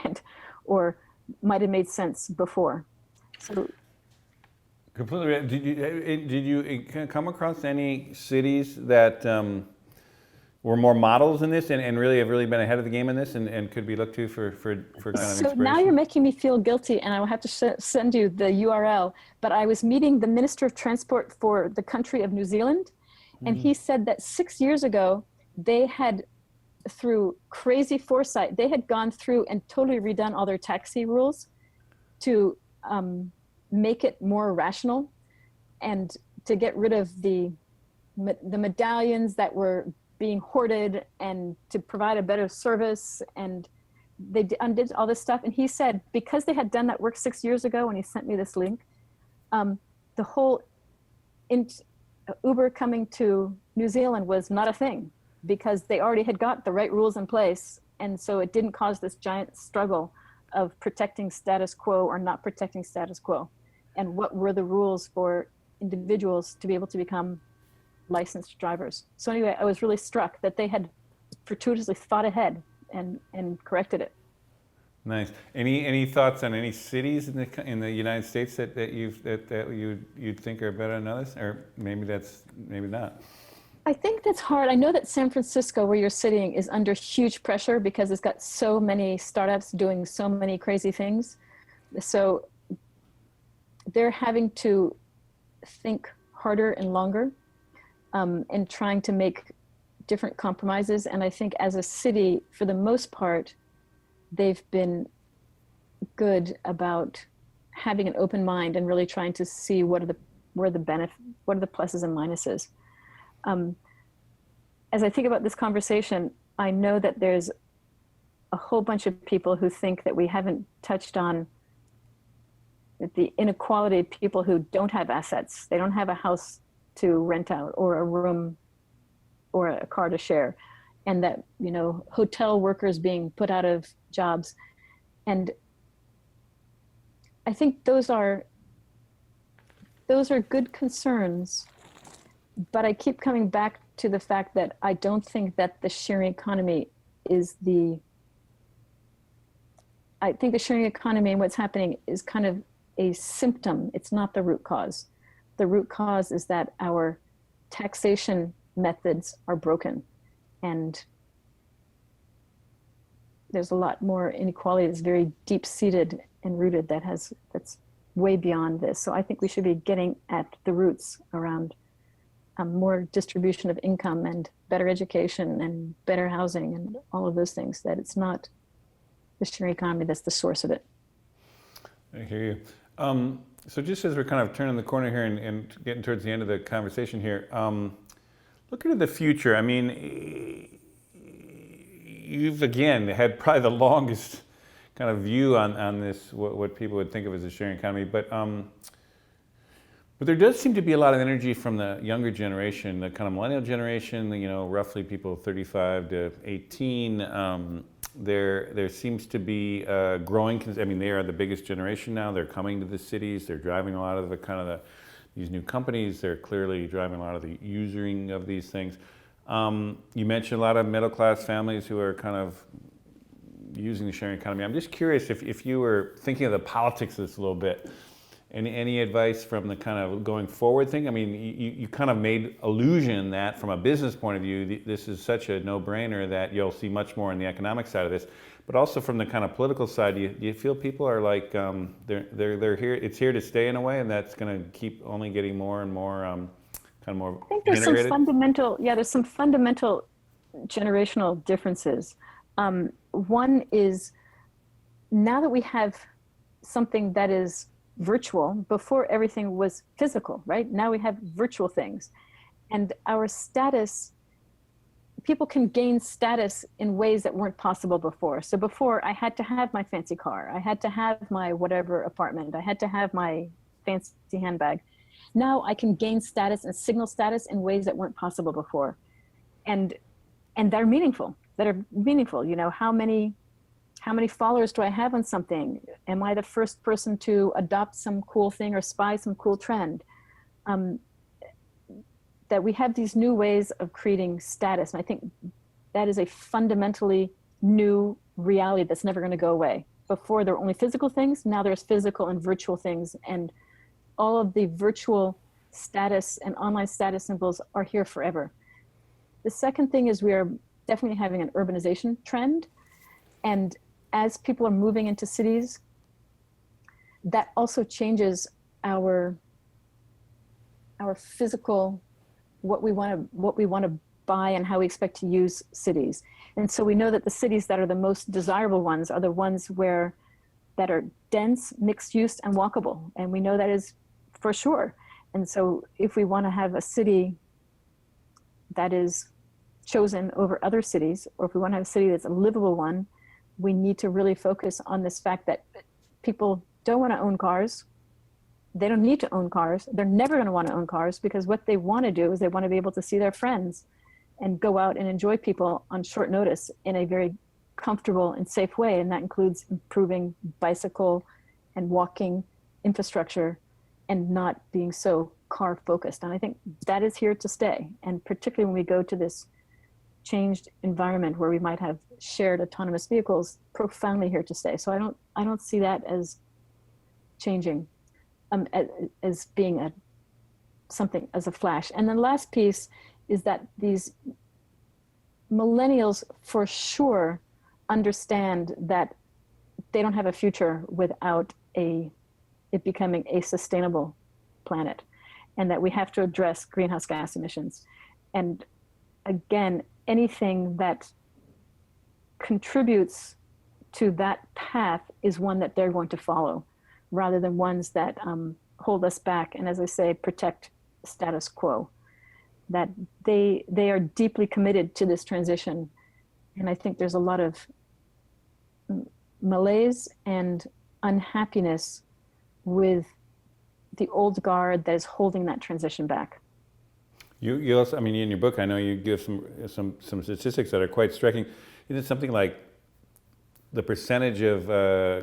Speaker 2: and or might have made sense before. So
Speaker 1: completely. Did you come across any cities that were more models in this and really have really been ahead of the game in this and could be looked to for kind of inspiration?
Speaker 2: So now you're making me feel guilty, and I will have to send you the URL. But I was meeting the Minister of Transport for the country of New Zealand, and he said that 6 years ago, they had, through crazy foresight, they had gone through and totally redone all their taxi rules to make it more rational and to get rid of the medallions that were being hoarded and to provide a better service. And they undid all this stuff. And he said, because they had done that work 6 years ago, and he sent me this link, the whole Uber coming to New Zealand was not a thing, because they already had got the right rules in place. And so it didn't cause this giant struggle of protecting status quo or not protecting status quo. And what were the rules for individuals to be able to become licensed drivers. So anyway, I was really struck that they had fortuitously thought ahead and corrected it.
Speaker 1: Nice. Any thoughts on any cities in the United States that you'd think are better than others, or maybe not?
Speaker 2: I think that's hard. I know that San Francisco, where you're sitting, is under huge pressure because it's got so many startups doing so many crazy things. So they're having to think harder and longer, and trying to make different compromises. And I think as a city, for the most part, they've been good about having an open mind and really trying to see what are the pluses and minuses. As I think about this conversation, I know that there's a whole bunch of people who think that we haven't touched on the inequality of people who don't have assets. They don't have a house to rent out or a room or a car to share, and that, hotel workers being put out of jobs. And I think those are good concerns, but I keep coming back to the fact that I don't think that the sharing economy I think the sharing economy and what's happening is kind of a symptom. It's not the root cause. The root cause is that our taxation methods are broken, and there's a lot more inequality that's very deep-seated and rooted that's way beyond this. So I think we should be getting at the roots around more distribution of income and better education and better housing and all of those things, that it's not the sharing economy that's the source of it.
Speaker 1: I hear you. So just as we're kind of turning the corner here and getting towards the end of the conversation here, looking at the future, I mean, you've again had probably the longest kind of view on this, what people would think of as a sharing economy, but there does seem to be a lot of energy from the younger generation, the kind of millennial generation, roughly people 35 to 18. There seems to be growing. I mean, they are the biggest generation now. They're coming to the cities. They're driving a lot of these new companies. They're clearly driving a lot of the using of these things. You mentioned a lot of middle-class families who are kind of using the sharing economy. I'm just curious if you were thinking of the politics of this a little bit, Any advice from the kind of going forward thing? I mean, you kind of made allusion that from a business point of view, this is such a no-brainer that you'll see much more on the economic side of this, but also from the kind of political side, do you feel people are like they're here? It's here to stay in a way, and that's going to keep only getting more and more kind of more
Speaker 2: I think there's
Speaker 1: integrated?
Speaker 2: there's some fundamental generational differences. One is now that we have something that is virtual, before everything was physical, right? Now we have virtual things. And our status, people can gain status in ways that weren't possible before. So before, I had to have my fancy car, I had to have my whatever apartment, I had to have my fancy handbag. Now I can gain status and signal status in ways that weren't possible before. And they're meaningful, you know, how many followers do I have on something? Am I the first person to adopt some cool thing or spy some cool trend? That we have these new ways of creating status. And I think that is a fundamentally new reality that's never going to go away. Before there were only physical things, now there's physical and virtual things. And all of the virtual status and online status symbols are here forever. The second thing is we are definitely having an urbanization trend. And as people are moving into cities, that also changes our physical, what we want to buy and how we expect to use cities. And so we know that the cities that are the most desirable ones are the ones that are dense, mixed use, and walkable. And we know that is for sure. And so if we want to have a city that is chosen over other cities, or if we want to have a city that's a livable one, we need to really focus on this fact that people don't want to own cars. They don't need to own cars. They're never going to want to own cars, because what they want to do is they want to be able to see their friends and go out and enjoy people on short notice in a very comfortable and safe way. And that includes improving bicycle and walking infrastructure and not being so car focused. And I think that is here to stay. And particularly when we go to this changed environment where we might have shared autonomous vehicles, profoundly here to stay. So I don't see that as changing, as being something as a flash. And then last piece is that these millennials for sure understand that they don't have a future without it becoming a sustainable planet, and that we have to address greenhouse gas emissions. And again, anything that contributes to that path is one that they're going to follow, rather than ones that hold us back and, as I say, protect status quo. That they are deeply committed to this transition. And I think there's a lot of malaise and unhappiness with the old guard that is holding that transition back.
Speaker 1: You also, I mean, in your book, I know you give some statistics that are quite striking. Is it something like the percentage of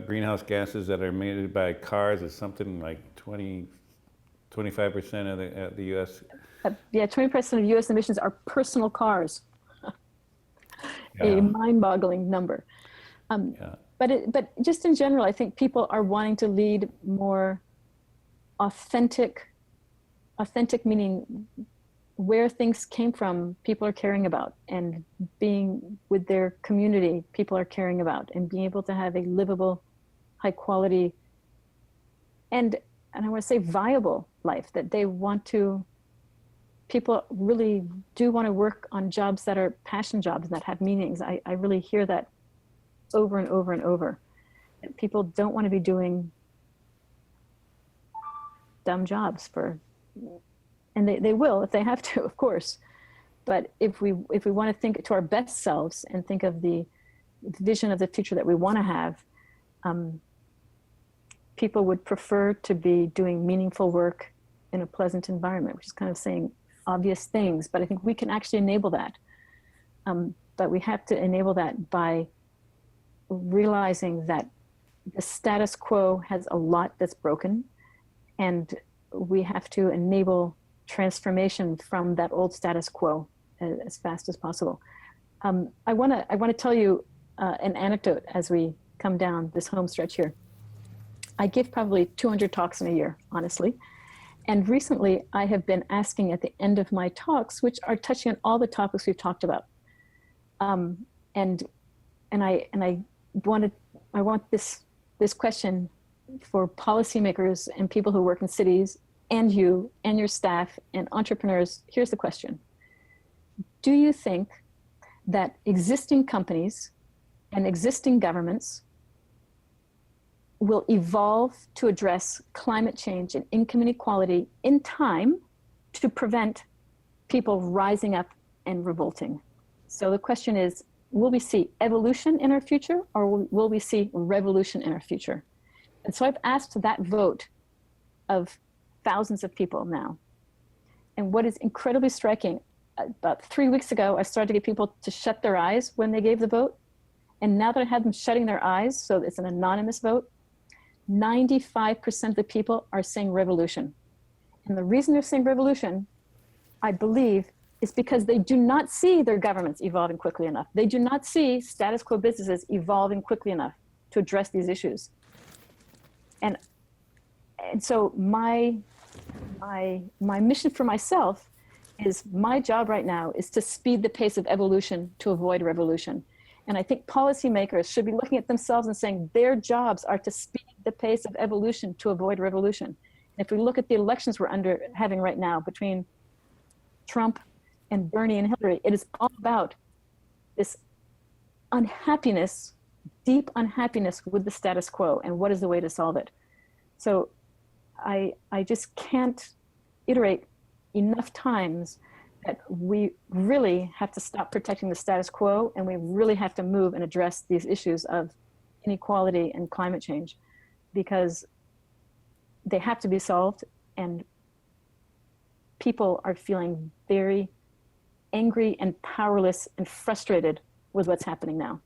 Speaker 1: greenhouse gases that are emitted by cars is something like 25% of the U.S.?
Speaker 2: Yeah, 20% of U.S. emissions are personal cars.
Speaker 1: Yeah.
Speaker 2: A mind-boggling number.
Speaker 1: Yeah.
Speaker 2: But just in general, I think people are wanting to lead more authentic meaning where things came from, people are caring about, and being with their community, people are caring about, and being able to have a livable, high quality, and I want to say viable life, that they want to, people really do want to work on jobs that are passion jobs that have meanings. I really hear that over and over and over. People don't want to be doing dumb jobs and they will if they have to, of course. But if we want to think to our best selves and think of the vision of the future that we want to have, people would prefer to be doing meaningful work in a pleasant environment, which is kind of saying obvious things, but I think we can actually enable that. But we have to enable that by realizing that the status quo has a lot that's broken, and we have to enable transformation from that old status quo as fast as possible. I want to tell you an anecdote as we come down this home stretch here. I give probably 200 talks in a year, honestly. And recently, I have been asking at the end of my talks, which are touching on all the topics we've talked about. And I want this question for policymakers and people who work in cities, and you and your staff and entrepreneurs. Here's the question: do you think that existing companies and existing governments will evolve to address climate change and income inequality in time to prevent people rising up and revolting? So the question is, will we see evolution in our future, or will we see revolution in our future? And so I've asked that vote of thousands of people now. And what is incredibly striking, about 3 weeks ago, I started to get people to shut their eyes when they gave the vote. And now that I have them shutting their eyes, so it's an anonymous vote, 95% of the people are saying revolution. And the reason they're saying revolution, I believe, is because they do not see their governments evolving quickly enough. They do not see status quo businesses evolving quickly enough to address these issues. And so my mission for myself is, my job right now is to speed the pace of evolution to avoid revolution. And I think policymakers should be looking at themselves and saying their jobs are to speed the pace of evolution to avoid revolution. And if we look at the elections we're having right now between Trump and Bernie and Hillary, it is all about this unhappiness, deep unhappiness with the status quo, and what is the way to solve it. So I just can't iterate enough times that we really have to stop protecting the status quo, and we really have to move and address these issues of inequality and climate change, because they have to be solved, and people are feeling very angry and powerless and frustrated with what's happening now.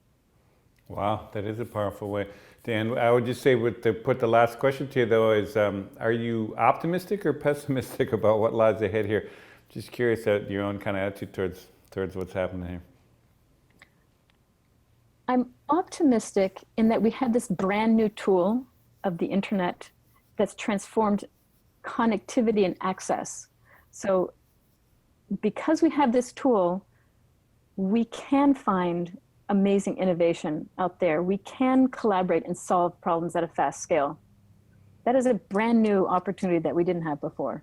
Speaker 1: Wow, that is a powerful way. Dan, I would just say, put the last question to you though, is are you optimistic or pessimistic about what lies ahead here? Just curious at your own kind of attitude towards what's happening here.
Speaker 2: I'm optimistic in that we have this brand new tool of the internet that's transformed connectivity and access. So because we have this tool, we can find amazing innovation out there. We can collaborate and solve problems at a fast scale. That is a brand new opportunity that we didn't have before.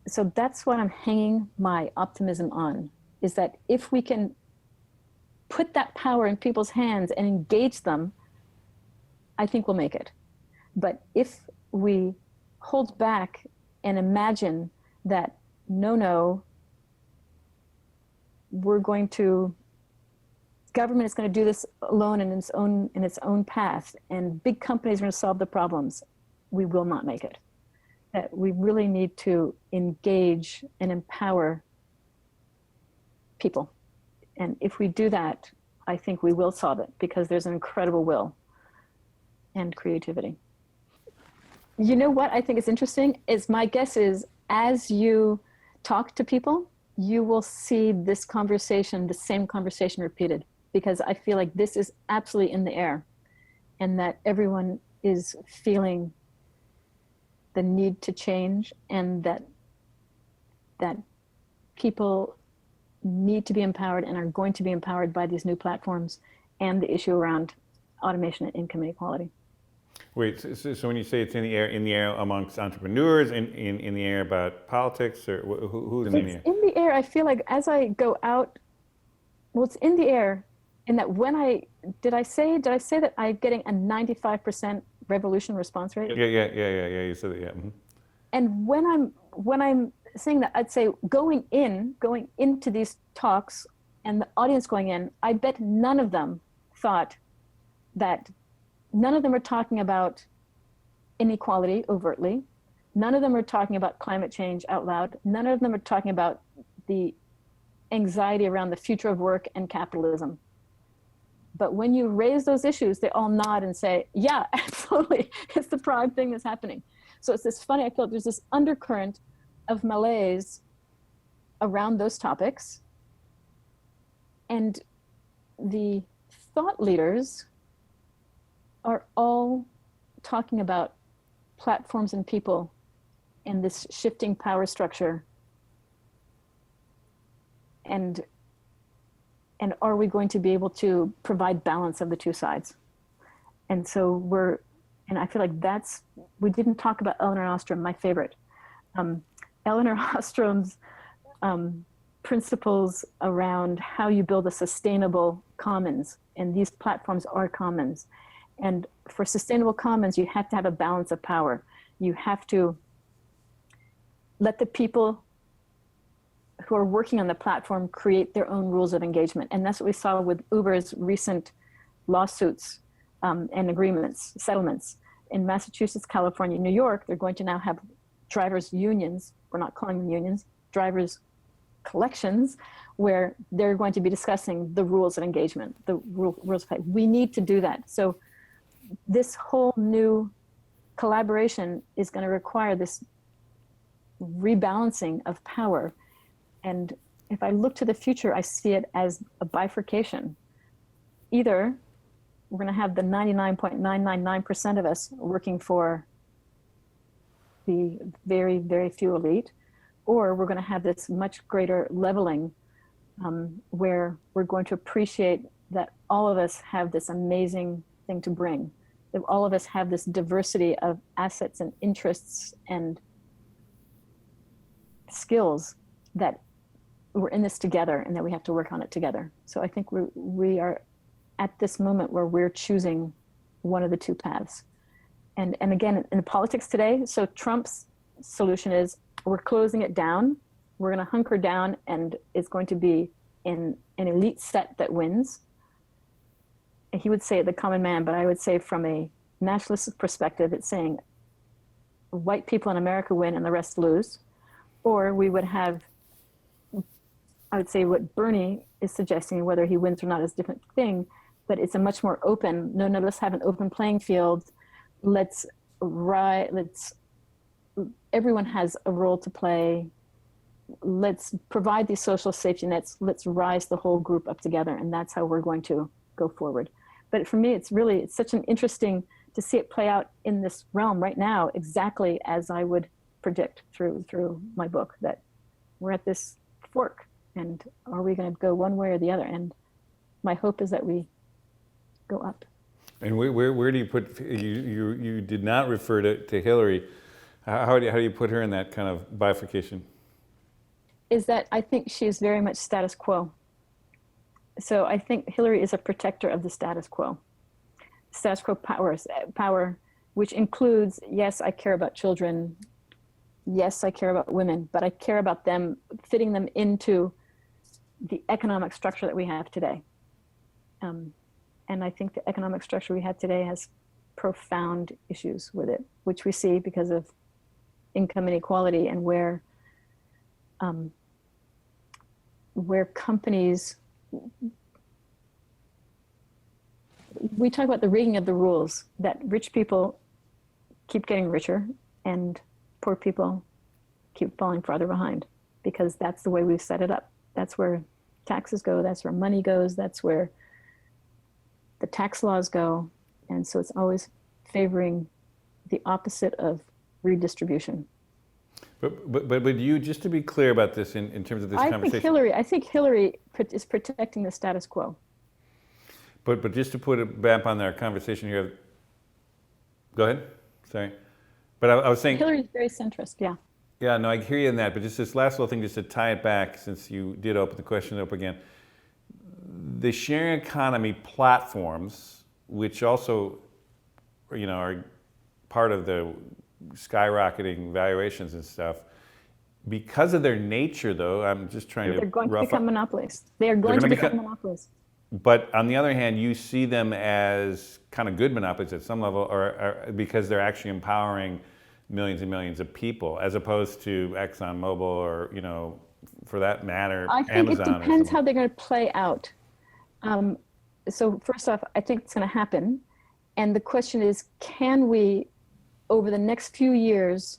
Speaker 2: So that's what I'm hanging my optimism on, is that if we can put that power in people's hands and engage them, I think we'll make it. But if we hold back and imagine that, no, government is going to do this alone in its own path, and big companies are going to solve the problems, we will not make it. That we really need to engage and empower people. And if we do that, I think we will solve it, because there's an incredible will and creativity. You know what I think is interesting is, my guess is, as you talk to people, you will see this conversation, the same conversation repeated, because I feel like this is absolutely in the air, and that everyone is feeling the need to change, and that people need to be empowered and are going to be empowered by these new platforms and the issue around automation and income inequality.
Speaker 1: Wait, so when you say it's in the air amongst entrepreneurs, in the air about politics, or who's in the air?
Speaker 2: It's in the air. I feel like as I go out, well, it's in the air in that did I say that I'm getting a 95% revolution response rate?
Speaker 1: Yeah, you said that, yeah. Mm-hmm.
Speaker 2: And when I'm saying that, I'd say going into these talks and the audience going in, I bet none of them thought that, none of them are talking about inequality overtly. None of them are talking about climate change out loud. None of them are talking about the anxiety around the future of work and capitalism. But when you raise those issues, they all nod and say, yeah, absolutely, it's the prime thing that's happening. So it's this funny, I feel like there's this undercurrent of malaise around those topics. And the thought leaders are all talking about platforms and people in this shifting power structure, and are we going to be able to provide balance of the two sides? And so and I feel like we didn't talk about Eleanor Ostrom, my favorite. Eleanor Ostrom's principles around how you build a sustainable commons, and these platforms are commons. And for sustainable commons, you have to have a balance of power. You have to let the people who are working on the platform create their own rules of engagement. And that's what we saw with Uber's recent lawsuits and agreements, settlements. In Massachusetts, California, New York, they're going to now have drivers' unions, we're not calling them unions, drivers' collections, where they're going to be discussing the rules of engagement, the rules of play. We need to do that. So this whole new collaboration is going to require this rebalancing of power. And if I look to the future, I see it as a bifurcation. Either we're going to have the 99.999% of us working for the very, very few elite, or we're going to have this much greater leveling where we're going to appreciate that all of us have this amazing thing to bring, that all of us have this diversity of assets and interests and skills, that we're in this together and that we have to work on it together. So I think we are at this moment where we're choosing one of the two paths. And again, in politics today, so Trump's solution is we're closing it down, we're going to hunker down, and it's going to be in an elite set that wins. And he would say the common man, but I would say from a nationalist perspective, it's saying white people in America win and the rest lose. Or we would have, I would say what Bernie is suggesting, whether he wins or not is a different thing, but it's a much more open, no, let's have an open playing field. Everyone has a role to play. Let's provide these social safety nets. Let's rise the whole group up together. And that's how we're going to go forward. But for me, it's such an interesting to see it play out in this realm right now, exactly as I would predict through my book, that we're at this fork, and are we going to go one way or the other? And my hope is that we go up.
Speaker 1: And where do you put, you did not refer to Hillary. How do you put her in that kind of bifurcation?
Speaker 2: Is that I think she's very much status quo. So I think Hillary is a protector of the status quo power, which includes, yes, I care about children. Yes, I care about women, but I care about them, fitting them into the economic structure that we have today. And I think the economic structure we have today has profound issues with it, which we see because of income inequality and where companies, we talk about the rigging of the rules, that rich people keep getting richer and poor people keep falling farther behind, because that's the way we've set it up. That's where taxes go, that's where money goes, that's where the tax laws go. And so it's always favoring the opposite of redistribution.
Speaker 1: But you, just to be clear about this in terms of this conversation.
Speaker 2: I think Hillary is protecting the status quo.
Speaker 1: But just to put it back on our conversation here, go ahead, sorry. But I was saying.
Speaker 2: Hillary's very centrist, yeah.
Speaker 1: Yeah, no, I hear you in that, but just this last little thing, just to tie it back, since you did open the question up again. The sharing economy platforms, which also, are part of the skyrocketing valuations and stuff, because of their nature, though, I'm just trying to.
Speaker 2: They're going to become monopolies. They are going to become monopolies.
Speaker 1: But on the other hand, you see them as kind of good monopolies at some level, or because they're actually empowering millions and millions of people, as opposed to ExxonMobil or, for that matter,
Speaker 2: I think
Speaker 1: Amazon.
Speaker 2: It depends how they're going to play out. So first off, I think it's going to happen. And the question is, can we, over the next few years,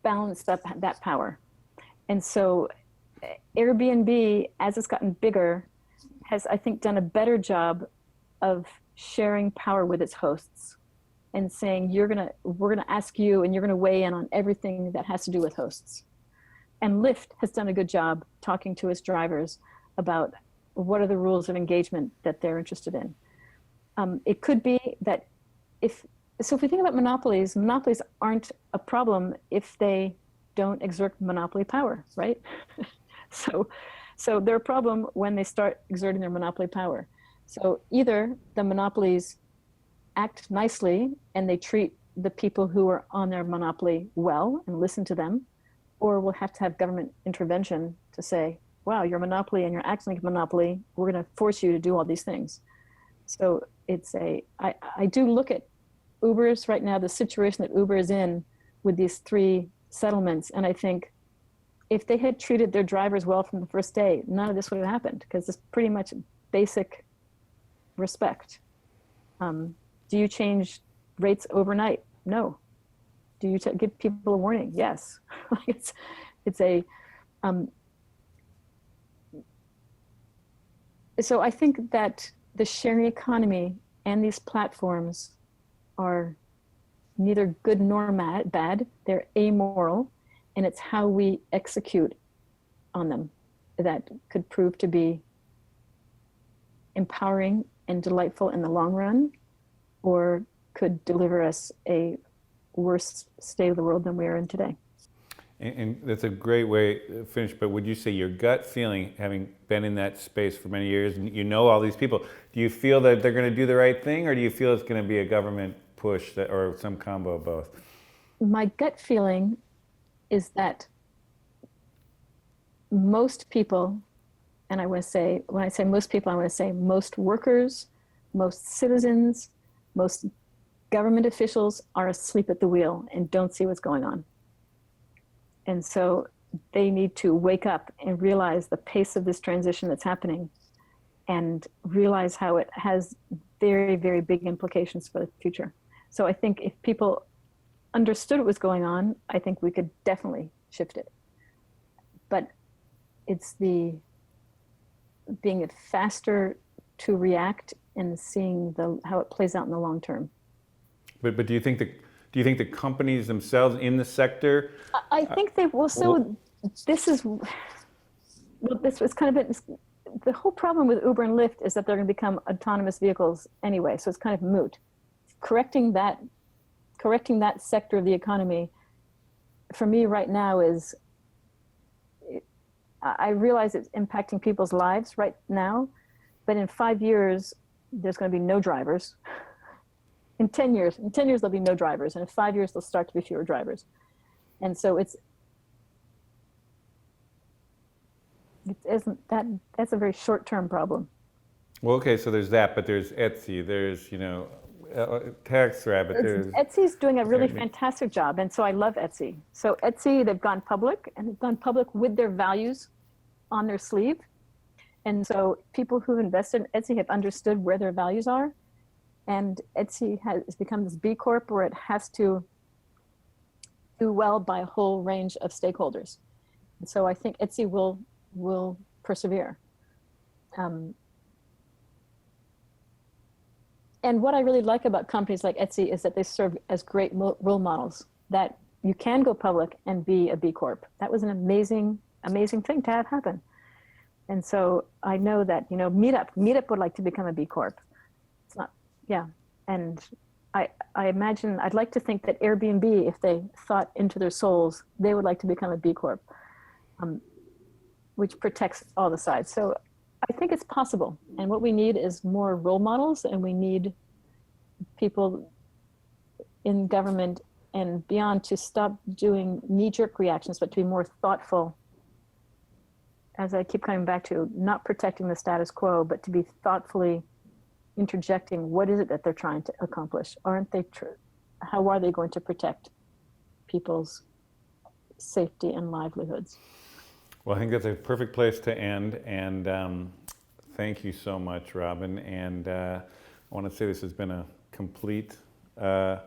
Speaker 2: balance up that power? And so Airbnb, as it's gotten bigger, has, I think, done a better job of sharing power with its hosts. and saying, we're gonna ask you and you're gonna weigh in on everything that has to do with hosts. And Lyft has done a good job talking to its drivers about what are the rules of engagement that they're interested in. It could be that if we think about monopolies aren't a problem if they don't exert monopoly power, right? So they're a problem when they start exerting their monopoly power. So either the monopolies act nicely and they treat the people who are on their monopoly well and listen to them, or we'll have to have government intervention to say, wow, you're a monopoly and you're acting like a monopoly. We're going to force you to do all these things. So I do look at Uber's right now, the situation that Uber is in with these 3 settlements. And I think if they had treated their drivers well from the first day, none of this would have happened, because it's pretty much basic respect. Do you change rates overnight? No. Do you give people a warning? Yes. So I think that the sharing economy and these platforms are neither good nor bad. They're amoral, and it's how we execute on them that could prove to be empowering and delightful in the long run, or could deliver us a worse state of the world than we are in today.
Speaker 1: And that's a great way to finish, but would you say your gut feeling, having been in that space for many years, and you know all these people, do you feel that they're going to do the right thing, or do you feel it's going to be a government push or some combo of both?
Speaker 2: My gut feeling is that most people, and I want to say, when I say most people, I want to say most workers, most citizens, most government officials are asleep at the wheel and don't see what's going on. And so they need to wake up and realize the pace of this transition that's happening, and realize how it has very, very big implications for the future. So I think if people understood what was going on, I think we could definitely shift it. But it's the being faster to react and seeing how it plays out in the long term.
Speaker 1: But do you think the companies themselves in the sector?
Speaker 2: I think they will. So this is kind of the whole problem with Uber and Lyft is that they're going to become autonomous vehicles anyway. So it's kind of moot. Correcting that sector of the economy for me right now is, I realize it's impacting people's lives right now, but in 5 years, there's going to be no drivers. In 10 years, there'll be no drivers. And in 5 years, there'll start to be fewer drivers. And so that's a very short-term problem.
Speaker 1: Well, okay, so there's that, but there's Etsy, there's, TaxRabbit.
Speaker 2: Etsy's doing a really fantastic job, and so I love Etsy. So Etsy, they've gone public, and they've gone public with their values on their sleeve. And so people who've invested in Etsy have understood where their values are. And Etsy has become this B Corp where it has to do well by a whole range of stakeholders. And so I think Etsy will persevere. And what I really like about companies like Etsy is that they serve as great role models, that you can go public and be a B Corp. That was an amazing, amazing thing to have happen. And so I know that, Meetup would like to become a B Corp. It's not, yeah. And I imagine, I'd like to think that Airbnb, if they thought into their souls, they would like to become a B Corp, which protects all the sides. So I think it's possible. And what we need is more role models, and we need people in government and beyond to stop doing knee-jerk reactions, but to be more thoughtful, as I keep coming back to, not protecting the status quo, but to be thoughtfully interjecting what is it that they're trying to accomplish? Aren't they true? How are they going to protect people's safety and livelihoods?
Speaker 1: Well, I think that's a perfect place to end. And thank you so much, Robin. And I want to say this has been a complete and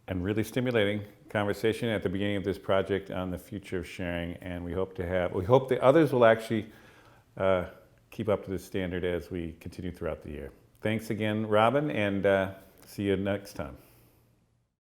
Speaker 1: really stimulating conversation at the beginning of this project on the future of sharing. And we hope the others will actually keep up to this standard as we continue throughout the year. Thanks again, Robin, and See you next time.